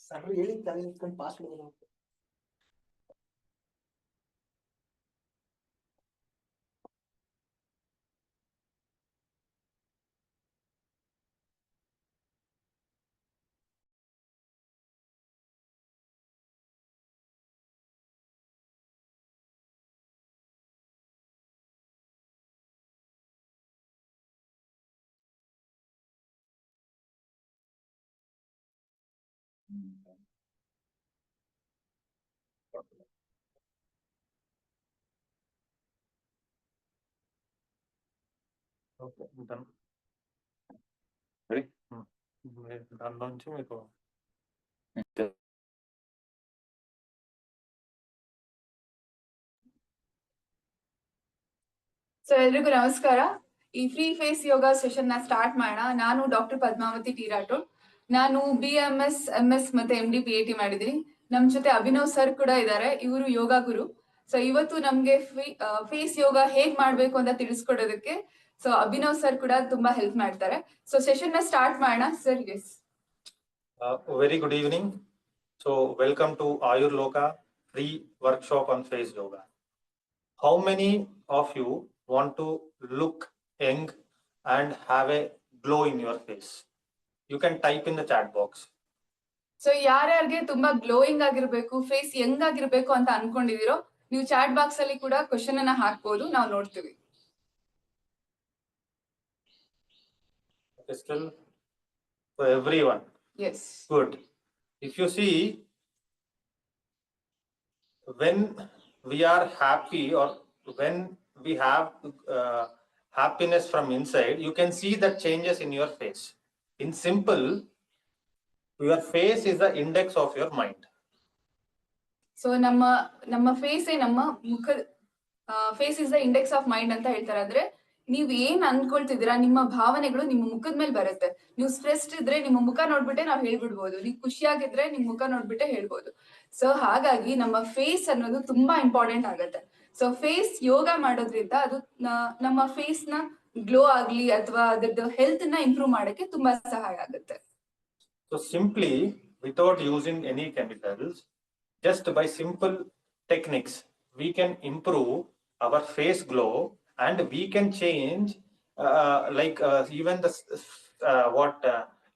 Sir ಹೇಳಿ ತಾನೇ pass ಮಾಡೋದು. ఓకే డన్ రెడీ దానిలోంచి మీకు ಸೊ ಎಲ್ರಿಗೂ ನಮಸ್ಕಾರ. ಈ ಫ್ರೀ ಫೇಸ್ ಯೋಗ ಸೆಷನ್ ನ ಸ್ಟಾರ್ಟ್ ಮಾಡೋಣ. ನಾನು ಡಾಕ್ಟರ್ ಪದ್ಮಾವತಿ ಟಿ ರಾಠೋಡ್. ನಾನು BMS MS ಮತ್ತೆ MD PAT ಮಾಡಿದೀನಿ. ನಮ್ ಜೊತೆ ಅಭಿನವ್ ಸರ್ ಕೂಡ ಇದ್ದಾರೆ. ಇವರು ಯೋಗ ಗುರು. ಸೊ ಇವತ್ತು ನಮ್ಗೆ ಫೇಸ್ ಯೋಗ ಹೇಗ್ ಮಾಡ್ಬೇಕು ಅಂತ ತಿಳಿಸ್ಕೊಡೋದಕ್ಕೆ ಸೊ ಅಭಿನವ್ ಸರ್ ಕೂಡ ತುಂಬಾ ಹೆಲ್ಪ್ ಮಾಡ್ತಾರೆ. ಸೊ ಸೆಷನ್ ನ ಸ್ಟಾರ್ಟ್ ಮಾಡೋಣ sir. Yes, very good evening. So welcome to Ayurloka free workshop on face yoga. How many of you want to look young and have a glow in your face? You can type in the chat box. So ಯಾರ್ಯಾರಿಗೆ ತುಂಬಾ glowing ಆಗಿರ್ಬೇಕು, face Young ಆಗಿರ್ಬೇಕು ಅಂತ ಅನ್ಕೊಂಡಿದೀರೋ ನೀವು chat box ಅಲ್ಲಿ ಕೂಡ question ಅನ್ನ ಹಾಕ್ಬೋದು, ನಾವು ನೋಡ್ತೀವಿ. Okay, still for everyone. Yes. Good. If you see, when we are happy or when we have happiness from inside, you can see the changes in your face. In simple, your face is the index of your mind. So ನಮ್ಮ face ನಮ್ಮ ಮುಖ face is the index of mind ಅಂತ ಹೇಳ್ತಾರೆ. ಅಂದ್ರೆ ನೀವ್ ಏನ್ ಅನ್ಕೊಳ್ತಿದ್ದೀರಾ ನಿಮ್ಮ ಭಾವನೆಗಳು ನಿಮ್ಮ ಮುಖದ ಮೇಲೆ ಬರುತ್ತೆ. ನೀವು ಸ್ಟ್ರೆಸ್ಡ್ ಇದ್ರೆ ನಿಮ್ಮ ಮುಖ ನೋಡ್ಬಿಟ್ಟೆ ನಾವ್ ಹೇಳ್ಬಿಡ್ಬೋದು, ನೀವು ಖುಷಿಯಾಗಿದ್ರೆ ನಿಮ್ ಮುಖ ನೋಡ್ಬಿಟ್ಟೆ ಹೇಳ್ಬೋದು. ಸೊ ಹಾಗಾಗಿ ನಮ್ಮ ಫೇಸ್ ಅನ್ನೋದು ತುಂಬಾ ಇಂಪಾರ್ಟೆಂಟ್ ಆಗುತ್ತೆ. ಸೊ ಫೇಸ್ ಯೋಗ ಮಾಡೋದ್ರಿಂದ ಅದು ನಮ್ಮ ಫೇಸ್ ನ ಗ್ಲೋ ಆಗ್ಲಿ ಅಥವಾ ಅದ್ರದ್ದು ಹೆಲ್ತ್ ನ ಇಂಪ್ರೂವ್ ಮಾಡಕ್ಕೆ ತುಂಬಾ ಸಹಾಯ ಆಗುತ್ತೆ. So simply, without using any chemicals, just by simple techniques, we can improve our face glow and we can change even the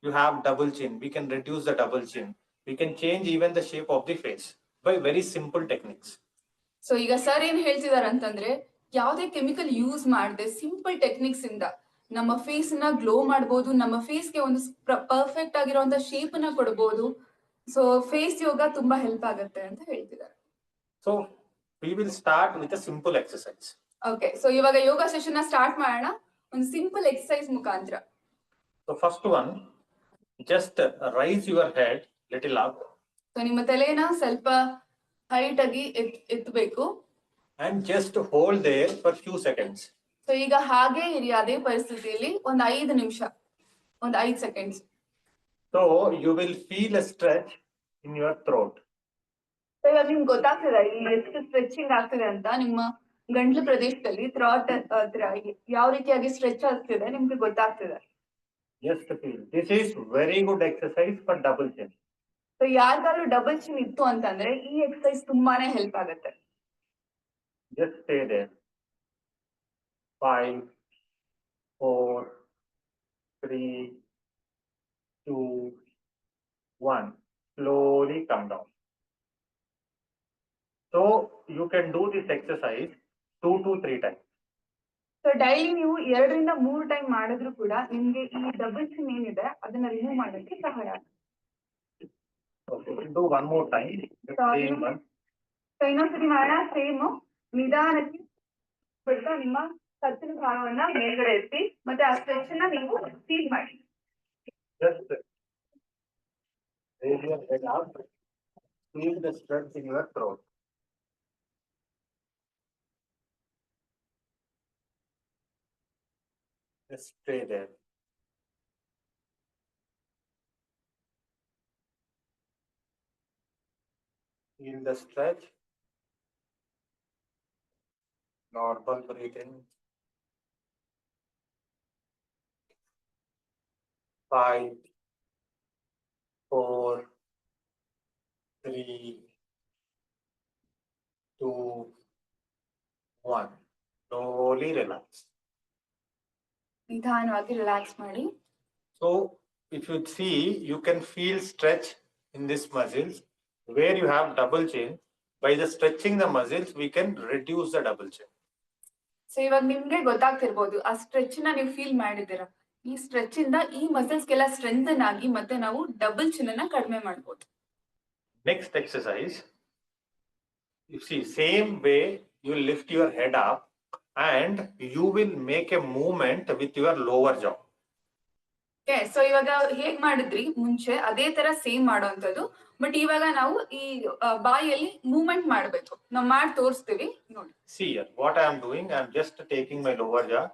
you have double chin, we can reduce the double chin. We can change even the shape of the face by very simple techniques. So ಈಗ sir ಏನ್ ಹೇಳ್ತಿದಾರೆ ಅಂತಂದ್ರೆ ಯಾವುದೇ chemical use ಮಾಡದೆ simple techniques ಇಂದ ನಮ್ಮ face ನ glow ಮಾಡಬಹುದು, ನಮ್ಮ ಫೇಸ್ ಗೆ ಒಂದು ಪರ್ಫೆಕ್ಟ್ ಆಗಿರುವಂತ ಶೇಪ್ ನ ಕೊಡಬಹುದು. ಸೊ ಫೇಸ್ ಯೋಗ ತುಂಬಾ ಹೆಲ್ಪ್ ಆಗುತ್ತೆ ಅಂತ ಹೇಳ್ತಿದ್ದಾರೆ. So we will start with a simple exercise. Okay, so ಇವಾಗ ಯೋಗ ಸೆಷನ್ ನ ಸ್ಟಾರ್ಟ್ ಮಾಡೋಣ ಒಂದು ಸಿಂಪಲ್ ಎಕ್ಸರ್ಸೈಸ್ ಮುಖಾಂತರ. So first one, just raise your head little up. So ನಿಮ್ಮ ತಲೆನ ಸ್ವಲ್ಪ ಹೈಟ್ ಆಗಿ ಎತ್ತಬೇಕು. And just hold there for few seconds. So ಈಗ ಹಾಗೆ ಇರಿ ಅದೇ ಪರಿಸ್ಥಿತಿಯಲ್ಲಿ ಒಂದು 5 ನಿಮಿಷ, ಒಂದು 5 seconds. So you will feel a stretch in your throat. So ಇವಾಗ ನಿಮ್ಗೆ ಗೊತ್ತಾಗ್ತದೆ ಇಲ್ಲಿ ಎಷ್ಟು ಸ್ಟ್ರೆಚಿಂಗ್ ಆಗ್ತಿದೆ ಅಂತ. ನಿಮ್ಮ ಗಂಟ್ಲು ಪ್ರದೇಶದಲ್ಲಿ ಥ್ರಾಟ್ ಹತ್ರ ಯಾವ ರೀತಿಯಾಗಿ ಸ್ಟ್ರೆಚ್ ಆಗ್ತಿದೆ ನಿಮ್ಗೆ ಗೊತ್ತಾಗ್ತಿದೆ. Just feel. This is very good exercise for double chin. So ಯಾರಿಗಾದ್ರೂ ಡಬಲ್ ಚಿನ್ ಇತ್ತು ಅಂತಂದ್ರೆ ಈ ಎಕ್ಸರ್ಸೈಸ್ ತುಂಬಾನೇ ಹೆಲ್ಪ್ ಆಗುತ್ತೆ. Just stay there. 5, 4, 3, 2, 1. Slowly come down. So you can do this exercise 2 to 3 times. So daily ನೀವು 2 ರಿಂದ 3 ಟೈಮ್ ಮಾಡಿದ್ರು ಕೂಡ ನಿಮ್ಗೆ ಈ ಡಬಲ್ ಚಿನ್ ಏನಿದೆ ಅದನ್ನ ರಿಮೂವ್ ಮಾಡೋಕ್ಕೆ ಸಹಾಯ ಆಗುತ್ತೆ. Okay, we'll do one more time. Same one. So ಇನ್ನೊಂದ್ಸತಿ ಮಾಡೋಣ. ಸೇಮ್ ನಿಧಾನಕ್ಕೆ ಬಿಡ್ತಾ ನಿಮ್ಮ ಕತ್ತಿನ ಭಾಗವನ್ನ ಮೇಲ್ಗಡೆ ಎತ್ತಿ ಮತ್ತೆ ಆ ಸ್ಟ್ರೆಚ್ ನ ನೀವು ಫೀಲ್ ಮಾಡಿ. Just raise your head up. Feel the stretch in your throat. Just stay there. Feel the stretch. Normal breathing. 5, 4, 3, 2, 1. Slowly relax. ನಿಧಾನವಾಗಿ ರಿಲ್ಯಾಕ್ಸ್ ಮಾಡಿ. So if you see, you can feel stretch in these muscles where you have double chain. By the stretching the muscles, we can reduce the double chain. So ಇವಾಗ ನಿಮ್ಗೆ ಗೊತ್ತಾಗ್ತಿರ್ಬೋದು ಆ stretch ನ ನೀವು feel ಮಾಡಿದ್ದೀರಾ. ಈ stretch ಇಂದ ಈ muscles ಗೆಲ್ಲ ಸ್ಟ್ರೆಂಥನ್ ಆಗಿ ಮತ್ತೆ ನಾವು ಡಬಲ್ ಚಿನ್ ಅನ್ನ ಕಡಿಮೆ ಮಾಡ್ಬೋದು. Next exercise, you see, same way you lift your head up and you will make a movement with your lower jaw. Okay, so ಇವಾಗ ಹೇಗ್ ಮಾಡಿದ್ರಿ ಮುಂಚೆ ಅದೇ ತರ ಸೇಮ್ ಮಾಡೋಂಥದ್ದು. ಬಟ್ ಇವಾಗ ನಾವು ಈ ಬಾಯಲ್ಲಿ ಮೂವ್ಮೆಂಟ್ ಮಾಡ್ಬೇಕು. ನಾವು ಮಾಡಿ ತೋರಿಸ್ತೀವಿ ನೋಡಿ. See here, what I am doing, I am just taking my lower jaw.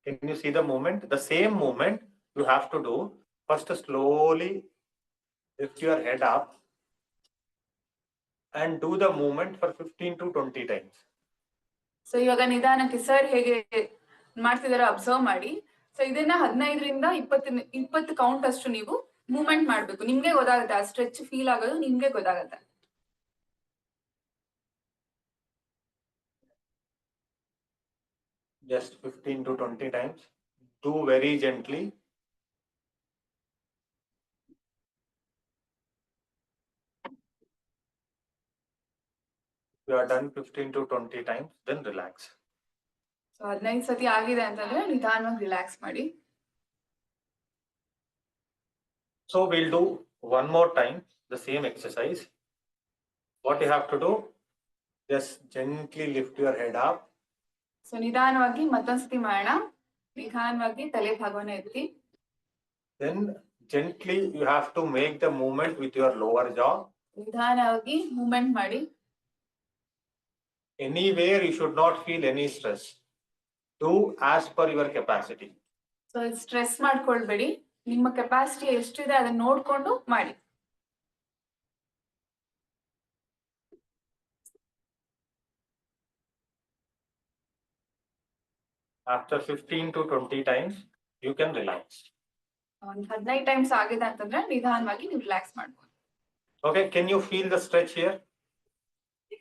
Can you see the movement? The same movement you have to do. First, slowly lift your head up and do the movement for 15 to 20 times. So ಇವಾಗ ನಿಧಾನಕ್ಕೆ sir ಹೇಗೆ ಮಾಡ್ತಿದಾರೋ observe ಮಾಡಿ. So ಇದನ್ನ 15ರಿಂದ 20 count ಅಷ್ಟು ನೀವು movement ಮಾಡ್ಬೇಕು. ನಿಮ್ಗೆ ಗೊತ್ತಾಗುತ್ತೆ ಆ ಸ್ಟ್ರೆಚ್ ಫೀಲ್ ಆಗೋದು ನಿಮ್ಗೆ ಗೊತ್ತಾಗುತ್ತೆ. Just 15 to 20 times. Do very gently. You are done 15 to 20 times, then relax. So 15 ಸತಿ ಆಗಿದೆ ಅಂತಂದ್ರೆ ನಿಧಾನವಾಗಿ ರಿಲ್ಯಾಕ್ಸ್ ಮಾಡಿ. So we'll do one more time the same exercise. What you have to do, just gently lift your head up. So ನಿಧಾನವಾಗಿ ಮತ್ತೊಂದ್ಸತಿ ಮಾಡೋಣ. ನಿಧಾನವಾಗಿ ತಲೆ ಭಾಗವನ್ನ ಎತ್ತಿ. Then gently you have to make the movement with your lower jaw. ನಿಧಾನವಾಗಿ movement ಮಾಡಿ. Anywhere you should not feel any stress. Do as per your capacity. So stress ಮಾಡ್ಕೊಳ್ಬೇಡಿ. ನಿಮ್ಮ ಕೆಪಾಸಿಟಿ ಎಷ್ಟಿದೆ ಅದನ್ನ ನೋಡ್ಕೊಂಡು ಮಾಡಿ. After 15 to 20 times, you can relax. ಒಂದು 15 times ಆಗಿದೆ ಅಂತಂದ್ರೆ ನಿಧಾನವಾಗಿ ನೀವು ರಿಲ್ಯಾಕ್ಸ್ ಮಾಡ್ಬೋದು. Okay, can you feel the stretch here?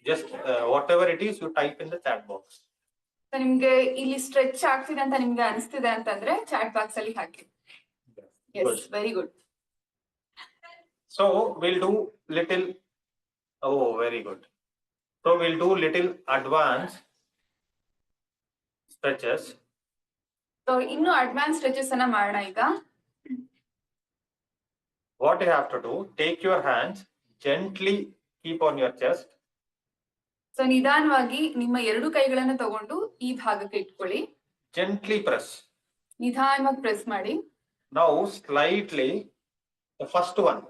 Just whatever it is, you type in the chat box. So ನಿಮ್ಗೆ ಇಲ್ಲಿ ಸ್ಟ್ರೆಚ್ ಆಗ್ತಿದೆ ಅಂತ ನಿಮ್ಗೆ ಅನಿಸ್ತಿದೆ ಅಂತಂದ್ರೆ ಚಾಟ್ ಬಾಕ್ಸ್ ಅಲ್ಲಿ ಹಾಕಿ. Yes, very good. So we'll do little. Oh, very good. So we'll do little advanced stretches. So ಇನ್ನು ಅಡ್ವಾನ್ಸ್ ಸ್ಟ್ರೆಚಸ್ ಅನ್ನ ಮಾಡೋಣ ಈಗ. What you have to do, take your hands, gently keep on your chest. So ನಿಧಾನವಾಗಿ ನಿಮ್ಮ ಎರಡು ಕೈಗಳನ್ನ ತಗೊಂಡು ಈ ಭಾಗಕ್ಕೆ ಇಟ್ಕೊಳ್ಳಿ. Gently press. ನಿಧಾನವಾಗಿ ಪ್ರೆಸ್ ಮಾಡಿ. Now slightly, the first one.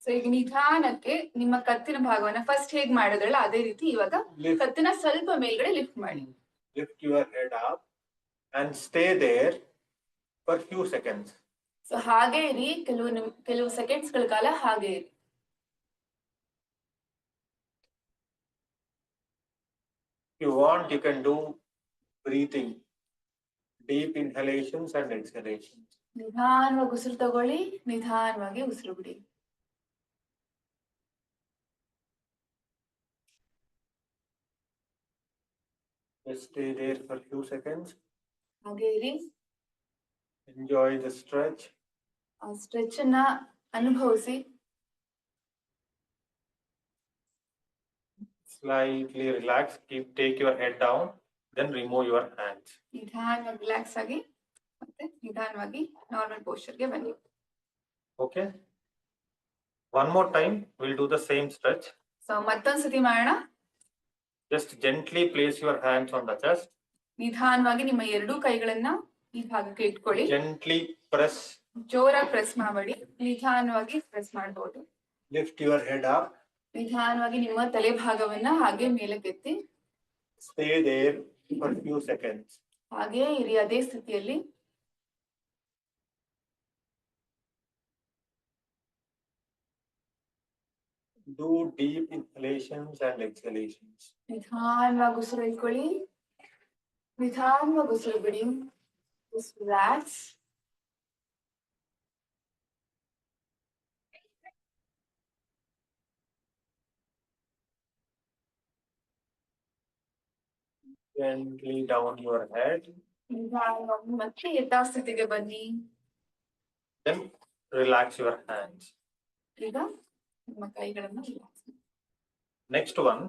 So ಈಗ ನಿಧಾನಕ್ಕೆ ನಿಮ್ಮ ಕತ್ತಿನ ಭಾಗವನ್ನ ಫಸ್ಟ್ ಹೇಗ್ ಮಾಡಿದ್ರಲ್ಲ ಅದೇ ರೀತಿ ಇವಾಗ ಕತ್ತಿನ ಸ್ವಲ್ಪ ಮೇಲ್ಗಡೆ ಲಿಫ್ಟ್ ಮಾಡಿ. Lift your head up and stay there for few seconds. So ಹಾಗೆ ಇರಿ, ಕೆಲವು ಸೆಕೆಂಡ್ಸ್ ಗಳ ಕಾಲ ಹಾಗೆ ಇರಿ. If you want, you can do breathing, deep inhalations and exhalations. ನಿಧಾನವಾಗಿ ಉಸಿರು ತಗೊಳ್ಳಿ, ನಿಧಾನವಾಗಿ ಉಸಿರು ಬಿಡಿ. Just stay there for few seconds. ಹಾಗೆ ಇರಿ. Enjoy the stretch. ಆ ಸ್ಟ್ರೆಚ್ ಅನ್ನ ಅನುಭವಿಸಿ. Slightly relax. Take your head down. Then remove your hands. ನಿಧಾನವಾಗಿ ರಿಲ್ಯಾಕ್ಸ್ ಆಗಿ ಮತ್ತೆ ನಿಧಾನವಾಗಿ ನಾರ್ಮಲ್ ಪೋಸ್ಚರ್ಗೆ ಬನ್ನಿ. Okay. One more time, we'll do the same stretch. So ಮತ್ತೊಂದ್ಸತಿ ಮಾಡೋಣ. Just gently place your hands on the chest. ನಿಧಾನವಾಗಿ ನಿಮ್ಮ ಎರಡೂ ಕೈಗಳನ್ನ ಈ ಭಾಗಕ್ಕೆ ಇಟ್ಕೊಳ್ಳಿ. Gently press. ಜೋರಾಗಿ ಪ್ರೆಸ್ ಮಾಡಬೇಡಿ, ನಿಧಾನವಾಗಿ ಪ್ರೆಸ್ ಮಾಡಬಹುದು. Lift your head up. ನಿಧಾನವಾಗಿ ನಿಮ್ಮ ತಲೆ ಭಾಗವನ್ನ ಹಾಗೆ ಮೇಲಕ್ಕೆತ್ತಿ. Stay there for few seconds. ಹಾಗೆ ಇರಿ ಅದೇ ಸ್ಥಿತಿಯಲ್ಲಿ. Do deep inhalations and exhalations. ನಿಧಾನವಾಗಿ ಉಸಿರು ಇಟ್ಕೊಳ್ಳಿ, ನಿಧಾನವಾಗಿ ಉಸಿರು ಬಿಡಿ. Just relax. Gently down your head. ನಿಧಾನವಾಗಿ ಮತ್ತೆ ಯಥಾಸ್ಥಿತಿಗೆ ಬನ್ನಿ. Then relax your hands. ಈಗ ನಿಮ್ಮ ಕೈಗಳನ್ನ relax ಮಾಡಿ. Next one.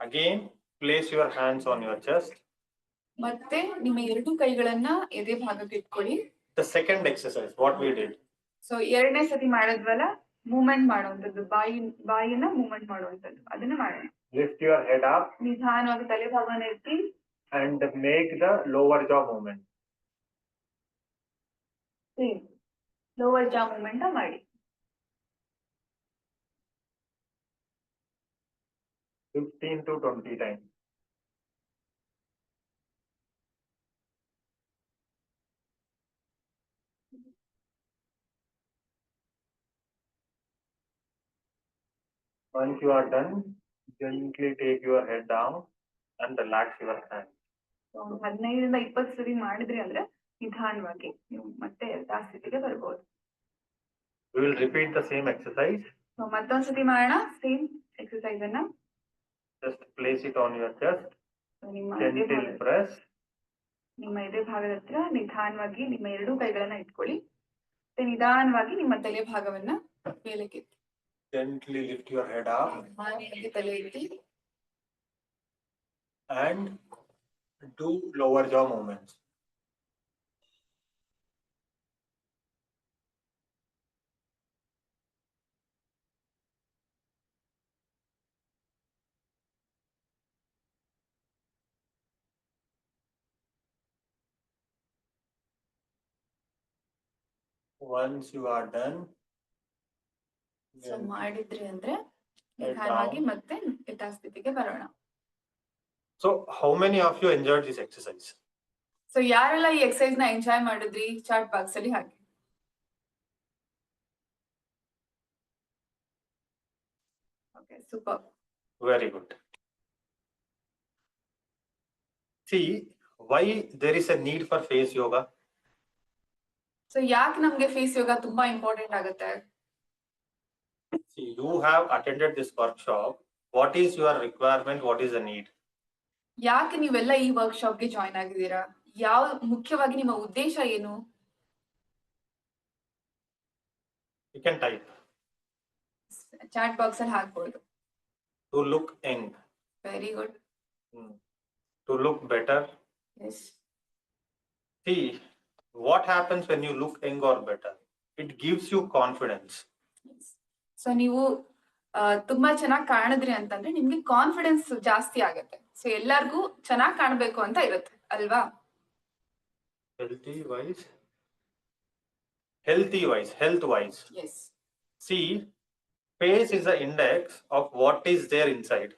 Again, place your hands on your chest. ಮತ್ತೆ ನಿಮ್ಮ ಎರಡು ಕೈಗಳನ್ನ ಎದೆ ಭಾಗಕ್ಕೆ ಇಟ್ಕೊಳ್ಳಿ. The second exercise, what we did. So ಎರಡನೇ ಸತಿ ಮಾಡಿದ್ವಲ್ಲ, ಮೂವ್ಮೆಂಟ್ ಮಾಡುವಂತದ್ದು, ಬಾಯಿನ ಮೂವ್ಮೆಂಟ್ ಮಾಡುವಂತದ್ದು, ಅದನ್ನ ಮಾಡೋಣ. Lift your head up ನಿಧಾನವಾಗಿ ತಲೆ ಭಾಗನ ಎತ್ತಿ and make the lower jaw movement. Lower ಜಾ ಮೂವ್ಮೆಂಟ್ ಮಾಡಿ. 15 to 20 times. Once you are done, gently take your head down and relax your hand. 15ರಿಂದ 20 ಸರಿ ಮಾಡಿದ್ರಿ ಅಂದ್ರೆ ನಿಧಾನವಾಗಿ ನೀವು ಮತ್ತೆ ಯಥಾಸ್ಥಿತಿಗೆ ಬರ್ಬೋದು. We will repeat the same exercise. So ಮತ್ತೊಂದ್ಸತಿ ಮಾಡೋಣ ಸೇಮ್ ಎಕ್ಸರ್ಸೈಸ್ ಅನ್ನ. Just place it on your chest. Gentle press. ನಿಮ್ಮ ಎದೆ ಭಾಗದ ಹತ್ರ ನಿಧಾನವಾಗಿ ನಿಮ್ಮ ಎರಡು ಕೈಗಳನ್ನ ಇಟ್ಕೊಳ್ಳಿ. ಮತ್ತೆ ನಿಧಾನವಾಗಿ ನಿಮ್ಮ ತಲೆ ಭಾಗವನ್ನ ಮೇಲಕ್ಕೆ ಎತ್ತಿ. Gently lift your head up ತಲೆ ಎತ್ತಿ and do lower jaw movements. Once you are done, so ಮಾಡಿದ್ರಿ ಅಂದ್ರೆ ನಿಧಾನವಾಗಿ ಮತ್ತೆ ಯಥಾಸ್ಥಿತಿಗೆ ಬರೋಣ. So how many of you enjoyed this exercise? So ಯಾರೆಲ್ಲ ಈ ಎಕ್ಸರ್ಸೈಸ್ ನ ಎಂಜಾಯ್ ಮಾಡಿದ್ರಿ ಚಾಟ್ ಬಾಕ್ಸ್ ಅಲ್ಲಿ ಹಾಕಿ. Okay, super. Very good. See, why there is a need for face yoga? So ಯಾಕೆ ನಮ್ಗೆ ಫೇಸ್ ಯೋಗ ತುಂಬಾ ಇಂಪಾರ್ಟೆಂಟ್ ಆಗುತ್ತೆ? See, you have attended this workshop. What is your requirement? What is the need? ಯಾಕೆ ನೀವೆಲ್ಲ ಈ workshop ಗೆ join ಆಗಿದ್ದೀರಾ? ಯಾವ ಮುಖ್ಯವಾಗಿ ನಿಮ್ಮ ಉದ್ದೇಶ ಏನು? You can type. Chat box ಅಲ್ಲಿ ಹಾಕ್ಬೋದು. To look young. Very good. To look better. Yes. See, what happens when you look young or better? It gives you confidence. So ನೀವು ತುಂಬಾ ಚೆನ್ನಾಗಿ ಕಾಣಿದ್ರಿ ಅಂತಂದ್ರೆ ನಿಮ್ಗೆ ಕಾನ್ಫಿಡೆನ್ಸ್ ಜಾಸ್ತಿ ಆಗತ್ತೆ. ಸೊ ಎಲ್ಲರಿಗೂ ಚೆನ್ನಾಗಿ ಕಾಣಬೇಕು ಅಂತ ಇರುತ್ತೆ ಅಲ್ವಾ? Health wise. Yes. See, face is the index of what is there inside.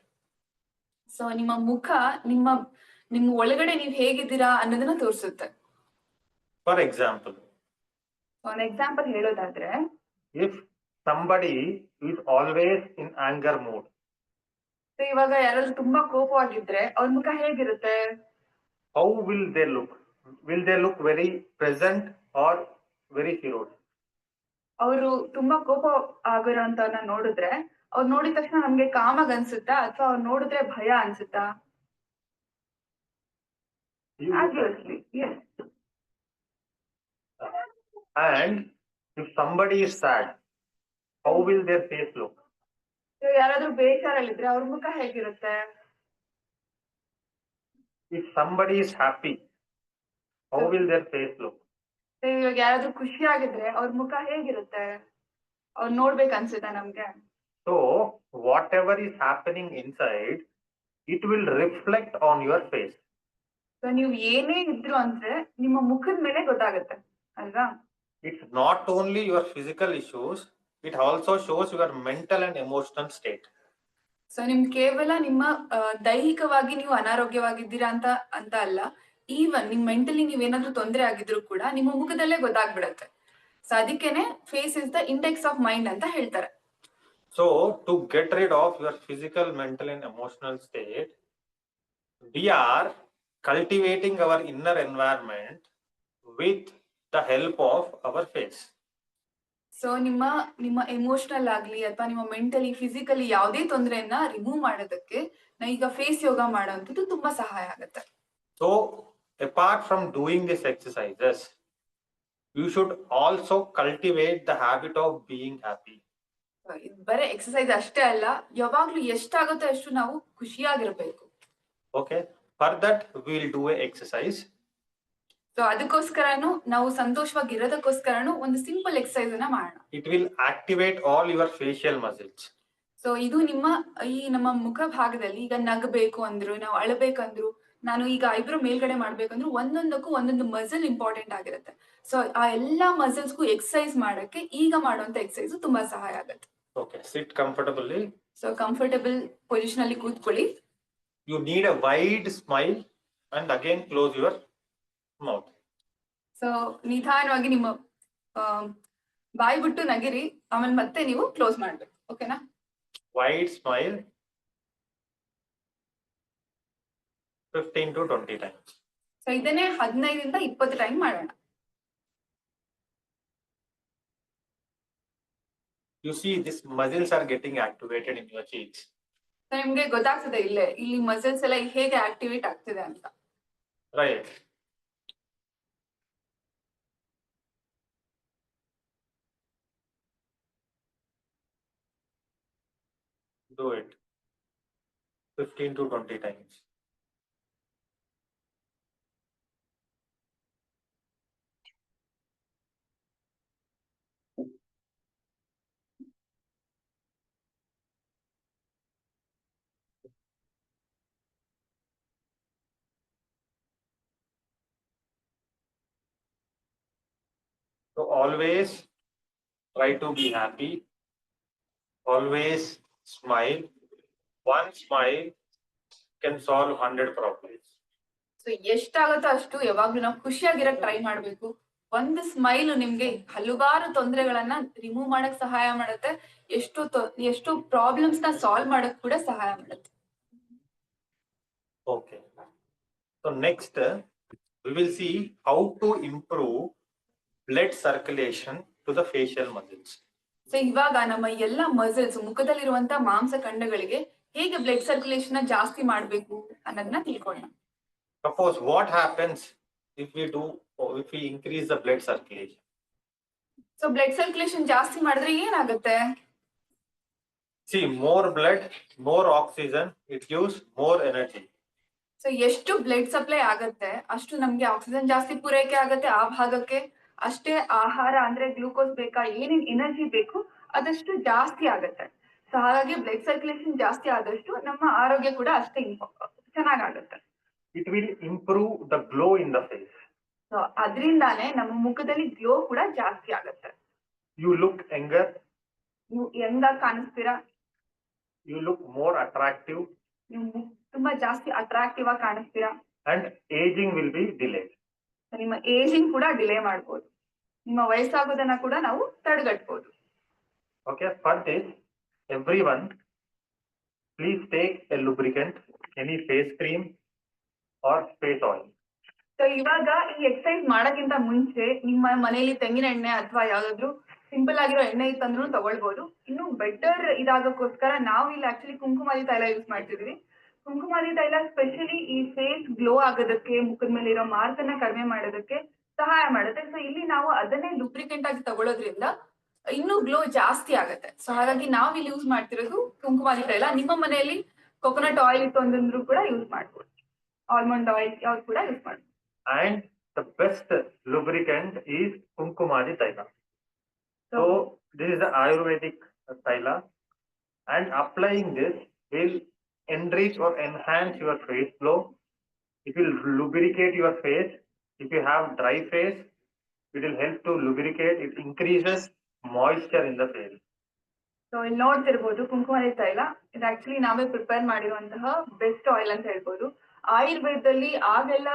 So ನಿಮ್ಮ ಮುಖ ನಿಮ್ಮ ಒಳಗಡೆ ನೀವು ಹೇಗಿದ್ದೀರಾ ಅನ್ನೋದನ್ನ ತೋರಿಸುತ್ತೆ. For example, ಒಂದು ಎಕ್ಸಾಂಪಲ್ ಹೇಳೋದಾದ್ರೆ, if somebody is always in anger mood, so ಇವಾಗ ಯಾರಾದ್ರೂ ತುಂಬಾ ಕೋಪವಾಗಿದ್ರೆ ಅವ್ರ ಮುಖ ಹೇಗಿರುತ್ತೆ? how will they look? Will they look very present or very feroz? ಅವರು ತುಂಬಾ ಕೋಪ ಆಗಿರೋಂತವ್ರನ್ನ ನೋಡಿದ್ರೆ ಅವ್ರು ನೋಡಿದ ತಕ್ಷಣ ನಮ್ಗೆ ಕಾಮಾಗ್ ಅನ್ಸುತ್ತಾ ಅಥವಾ ಅವ್ರು ನೋಡಿದ್ರೆ ಭಯ ಅನ್ಸುತ್ತಾ? Obviously, yes. And if somebody is sad, how will their face look? So ಯಾರಾದ್ರೂ ಬೇಜಾರಲ್ಲಿದ್ರೆ ಅವ್ರ ಮುಖ ಹೇಗಿರುತ್ತೆ? If somebody is happy, how will their face look? So ಇವಾಗ ಯಾರಾದ್ರೂ ಖುಷಿಯಾಗಿದ್ರೆ ಅವ್ರ ಮುಖ ಹೇಗಿರುತ್ತೆ? ಅವ್ರು ನೋಡ್ಬೇಕು ಅನ್ಸುತ್ತಾ ನಮ್ಗೆ? So whatever is happening inside, it will reflect on your face. So ನೀವು ಏನೇ ಇದ್ರು ಅಂದ್ರೆ ನಿಮ್ಮ ಮುಖದ ಮೇಲೆ ಗೊತ್ತಾಗುತ್ತೆ ಅಲ್ವಾ? It's not only your physical issues, it also shows your mental and emotional state. So ಕೇವಲ ನಿಮ್ಮ ದೈಹಿಕವಾಗಿ ನೀವು ಅನಾರೋಗ್ಯವಾಗಿದ್ದೀರಾ ಅಂತ ಅಲ್ಲ, ಈವನ್ ನಿಮ್ ಮೆಂಟಲಿ ನೀವೇನಾದ್ರೂ ತೊಂದರೆ ಆಗಿದ್ರು ಕೂಡ ನಿಮ್ಮ ಮುಖದಲ್ಲೇ ಗೊತ್ತಾಗ್ಬಿಡತ್ತೆ. ಸೊ ಅದಕ್ಕೇನೆ face is the index of mind ಅಂತ ಹೇಳ್ತಾರೆ. So to get rid of your physical, mental and emotional state, we are cultivating our inner environment with the help of our face. So ನಿಮ್ಮ emotional ಆಗ್ಲಿ ಅಥವಾ ನಿಮ್ಮ mentally physically ಯಾವುದೇ ತೊಂದರೆಯನ್ನ remove ಮಾಡೋದಕ್ಕೆ ಈಗ face ಯೋಗ ಮಾಡೋವಂಥದ್ದು ತುಂಬಾ ಸಹಾಯ ಆಗುತ್ತೆ. So apart from doing these exercises, you should also cultivate the habit of being happy. ಬರೀ ಎಕ್ಸರ್ಸೈಸ್ ಅಷ್ಟೇ ಅಲ್ಲ, ಯಾವಾಗ್ಲೂ ಎಷ್ಟಾಗುತ್ತೋ ಅಷ್ಟು ನಾವು ಖುಷಿಯಾಗಿರ್ಬೇಕು. Okay, for that we will do a exercise. So ಅದಕ್ಕೋಸ್ಕರನು ನಾವು ಸಂತೋಷವಾಗಿರೋದಕ್ಕೋಸ್ಕರನು ಒಂದು ಸಿಂಪಲ್ ಎಕ್ಸರ್ಸೈಸ್ ಅನ್ನ ಮಾಡೋಣ. It will activate all your facial muscles. So ಇದು ನಮ್ಮ ಮುಖ ಭಾಗದಲ್ಲಿ ಈಗ ನಗಬೇಕು ಅಂದ್ರು, ನಾವು ಅಳಬೇಕಂದ್ರು, ನಾನು ಈಗ ಐಬ್ರೋ ಮೇಲ್ಗಡೆ ಮಾಡ್ಬೇಕಂದ್ರು ಒಂದೊಂದಕ್ಕೂ ಒಂದೊಂದು ಮಸಲ್ ಇಂಪಾರ್ಟೆಂಟ್ ಆಗಿರುತ್ತೆ. ಸೊ ಆ ಎಲ್ಲಾ ಮಸಲ್ಸ್ಗೂ ಎಕ್ಸರ್ಸೈಸ್ ಮಾಡಕ್ಕೆ ಈಗ ಮಾಡುವಂತ ಎಕ್ಸರ್ಸೈಸ್ ತುಂಬಾ ಸಹಾಯ ಆಗುತ್ತೆ. Okay, sit comfortably. So comfortable position ಅಲ್ಲಿ ಕೂತ್ಕೊಳ್ಳಿ. You need a wide smile and again close your mouth. So ನಿಧಾನವಾಗಿ ನಿಮ್ಮ ಬಾಯಿ ಬಿಟ್ಟು ನಗಿರಿ, ಆಮೇಲೆ ಮತ್ತೆ ನೀವು ಕ್ಲೋಸ್ ಮಾಡ್ಬೇಕು. ಓಕೆನಾ? Wide smile 15 to 20 times. So ಇದನ್ನೇ 15 ಇಂದ 20 ಟೈಮ್ ಮಾಡೋಣ. You see, these muscles are getting activated in your cheeks. So ನಿಮ್ಗೆ ಗೊತ್ತಾಗ್ತದೆ ಇಲ್ಲಿ ಮಸಲ್ಸ್ ಎಲ್ಲ ಹೇಗೆ ಆಕ್ಟಿವೇಟ್ ಆಗ್ತಿದೆ ಅಂತ. Right. Do it 15 to 20 times. So always try to be happy. Always smile. One smile can solve 100 problems. So ಎಷ್ಟಾಗುತ್ತೋ ಅಷ್ಟು ಯಾವಾಗ್ಲೂ ನಾವು ಖುಷಿಯಾಗಿರಕ್ ಟ್ರೈ ಮಾಡ್ಬೇಕು. ಒಂದು ಸ್ಮೈಲ್ ನಿಮ್ಗೆ ಹಲವಾರು ತೊಂದರೆಗಳನ್ನ ರಿಮೂವ್ ಮಾಡಕ್ ಸಹಾಯ ಮಾಡುತ್ತೆ, ಎಷ್ಟು ಪ್ರಾಬ್ಲಮ್ಸ್ ನ ಸಾಲ್ವ್ ಮಾಡಕ್ ಕೂಡ ಸಹಾಯ ಮಾಡುತ್ತೆ. Okay. So next we will see how to improve blood circulation to the facial muscles. So ಇವಾಗ ನಮ್ಮ ಎಲ್ಲ ಮಸಲ್ಸ್, ಮುಖದಲ್ಲಿರುವಂತ ಮಾಂಸಖಂಡಗಳಿಗೆ ಹೇಗೆ ಬ್ಲಡ್ ಸರ್ಕ್ಯುಲೇಷನ್ ಜಾಸ್ತಿ ಮಾಡ್ಬೇಕು ಅನ್ನೋದನ್ನ ತಿಳ್ಕೊಳ್ಳೋಣ. Suppose what happens if we increase the blood circulation? So blood circulation ಜಾಸ್ತಿ ಮಾಡಿದ್ರೆ ಏನಾಗುತ್ತೆ? See, more blood, more oxygen, it gives more energy. So ಎಷ್ಟು ಬ್ಲಡ್ ಸಪ್ಲೈ ಆಗತ್ತೆ ಅಷ್ಟು ನಮ್ಗೆ ಆಕ್ಸಿಜನ್ ಜಾಸ್ತಿ ಪೂರೈಕೆ ಆಗತ್ತೆ ಆ ಭಾಗಕ್ಕೆ. ಅಷ್ಟೇ ಆಹಾರ ಅಂದ್ರೆ ಗ್ಲೂಕೋಸ್ ಬೇಕಾ, ಏನೇನ್ ಎನರ್ಜಿ ಬೇಕು ಅದಷ್ಟು ಜಾಸ್ತಿ ಆಗತ್ತೆ. ಸೊ ಹಾಗಾಗಿ ಬ್ಲಡ್ ಸರ್ಕ್ಯುಲೇಷನ್ ಜಾಸ್ತಿ ಆದಷ್ಟು ನಮ್ಮ ಆರೋಗ್ಯ ಕೂಡ ಅಷ್ಟೇ ಚೆನ್ನಾಗಾಗತ್ತೆ. It will improve the glow in the face. So ಅದರಿಂದಾನೇ ನಮ್ಮ ಮುಖದಲ್ಲಿ ಗ್ಲೋ ಕೂಡ ಜಾಸ್ತಿ ಆಗತ್ತೆ. You look younger. ನೀವು ಯಂಗಾಗಿ ಕಾಣಿಸ್ತೀರಾ. You look more attractive. ನೀವು ತುಂಬಾ ಜಾಸ್ತಿ ಅಟ್ರಾಕ್ಟಿವ್ ಆಗಿ ಕಾಣಿಸ್ತೀರಾ. And aging will be delayed. ನಿಮ್ಮ ಏಜಿಂಗ್ ಕೂಡ ಡಿಲೇ ಮಾಡ್ಬೋದು, ನಿಮ್ಮ ವಯಸ್ಸಾಗೋದನ್ನ ಕೂಡ ನಾವು ತಡೆಗಟ್ಟಬಹುದು. Okay, for this, everyone, please take a lubricant, any face cream or face oil. So ಇವಾಗ ಈ ಎಕ್ಸರ್ಸೈಸ್ ಮಾಡೋಕ್ಕಿಂತ ಮುಂಚೆ ನಿಮ್ಮ ಮನೆಯಲ್ಲಿ ತೆಂಗಿನ ಎಣ್ಣೆ ಅಥವಾ ಯಾವ್ದಾದ್ರು ಸಿಂಪಲ್ ಆಗಿರೋ ಎಣ್ಣೆ ಇತ್ತಂದ್ರೂ ತಗೊಳ್ಬಹುದು. ಇನ್ನು ಬೆಟರ್ ಇದಾಗಕ್ಕೋಸ್ಕರ ನಾವು ಇಲ್ಲಿ ಆಕ್ಚುಲಿ ಕುಂಕುಮಾದಿ ತೈಲ ಯೂಸ್ ಮಾಡ್ತಿದೀವಿ. ಕುಂಕುಮಾದಿ ತೈಲ ಸ್ಪೆಷಲಿ ಈ ಫೇಸ್ ಗ್ಲೋ ಆಗೋದಕ್ಕೆ, ಮುಖದ ಮೇಲೆ ಇರೋ ಮಾರ್ಕನ್ನ ಕಡಿಮೆ ಮಾಡೋದಕ್ಕೆ ಸಹಾಯ ಮಾಡುತ್ತೆ. ಸೊ ಇಲ್ಲಿ ನಾವು ಅದನ್ನೇ ಲುಬ್ರಿಕೆಂಟ್ ಆಗಿ ತಗೊಳ್ಳೋದ್ರಿಂದ ಇನ್ನೂ ಗ್ಲೋ ಜಾಸ್ತಿ ಆಗುತ್ತೆ. ಸೊ ಹಾಗಾಗಿ ನಾವ್ ಇಲ್ಲಿ ಯೂಸ್ ಮಾಡ್ತಿರೋದು ಕುಂಕುಮಾದಿ ತೈಲ. ನಿಮ್ಮ ಮನೆಯಲ್ಲಿ ಕೊಕೊನಟ್ ಆಯಿಲ್ ಇತ್ತು ಅಂದ್ರೂ ಕೂಡ ಯೂಸ್ ಮಾಡ್ಬೋದು, ಆಲ್ಮಂಡ್ ಆಯಿಲ್ ಯಾವ್ದು ಕೂಡ ಯೂಸ್ ಮಾಡ್ಬೋದು. And the best lubricant is Kumkumadi Taila. So this is the Ayurvedic Taila, and applying this will enrich or enhance your face glow. It will lubricate your face. If you have dry face, it will help to lubricate. It increases moisture in the face. So ಇಲ್ಲಿ ನೋಡ್ತಿರ್ಬೋದು ಕುಂಕುಮಾದಿ ತೈಲ. ಇದು actually ನಾವೇ prepare ಮಾಡಿರುವಂತಹ best oil ಅಂತ ಹೇಳ್ಬೋದು. ಆಯುರ್ವೇದದಲ್ಲಿ ಆಗೆಲ್ಲ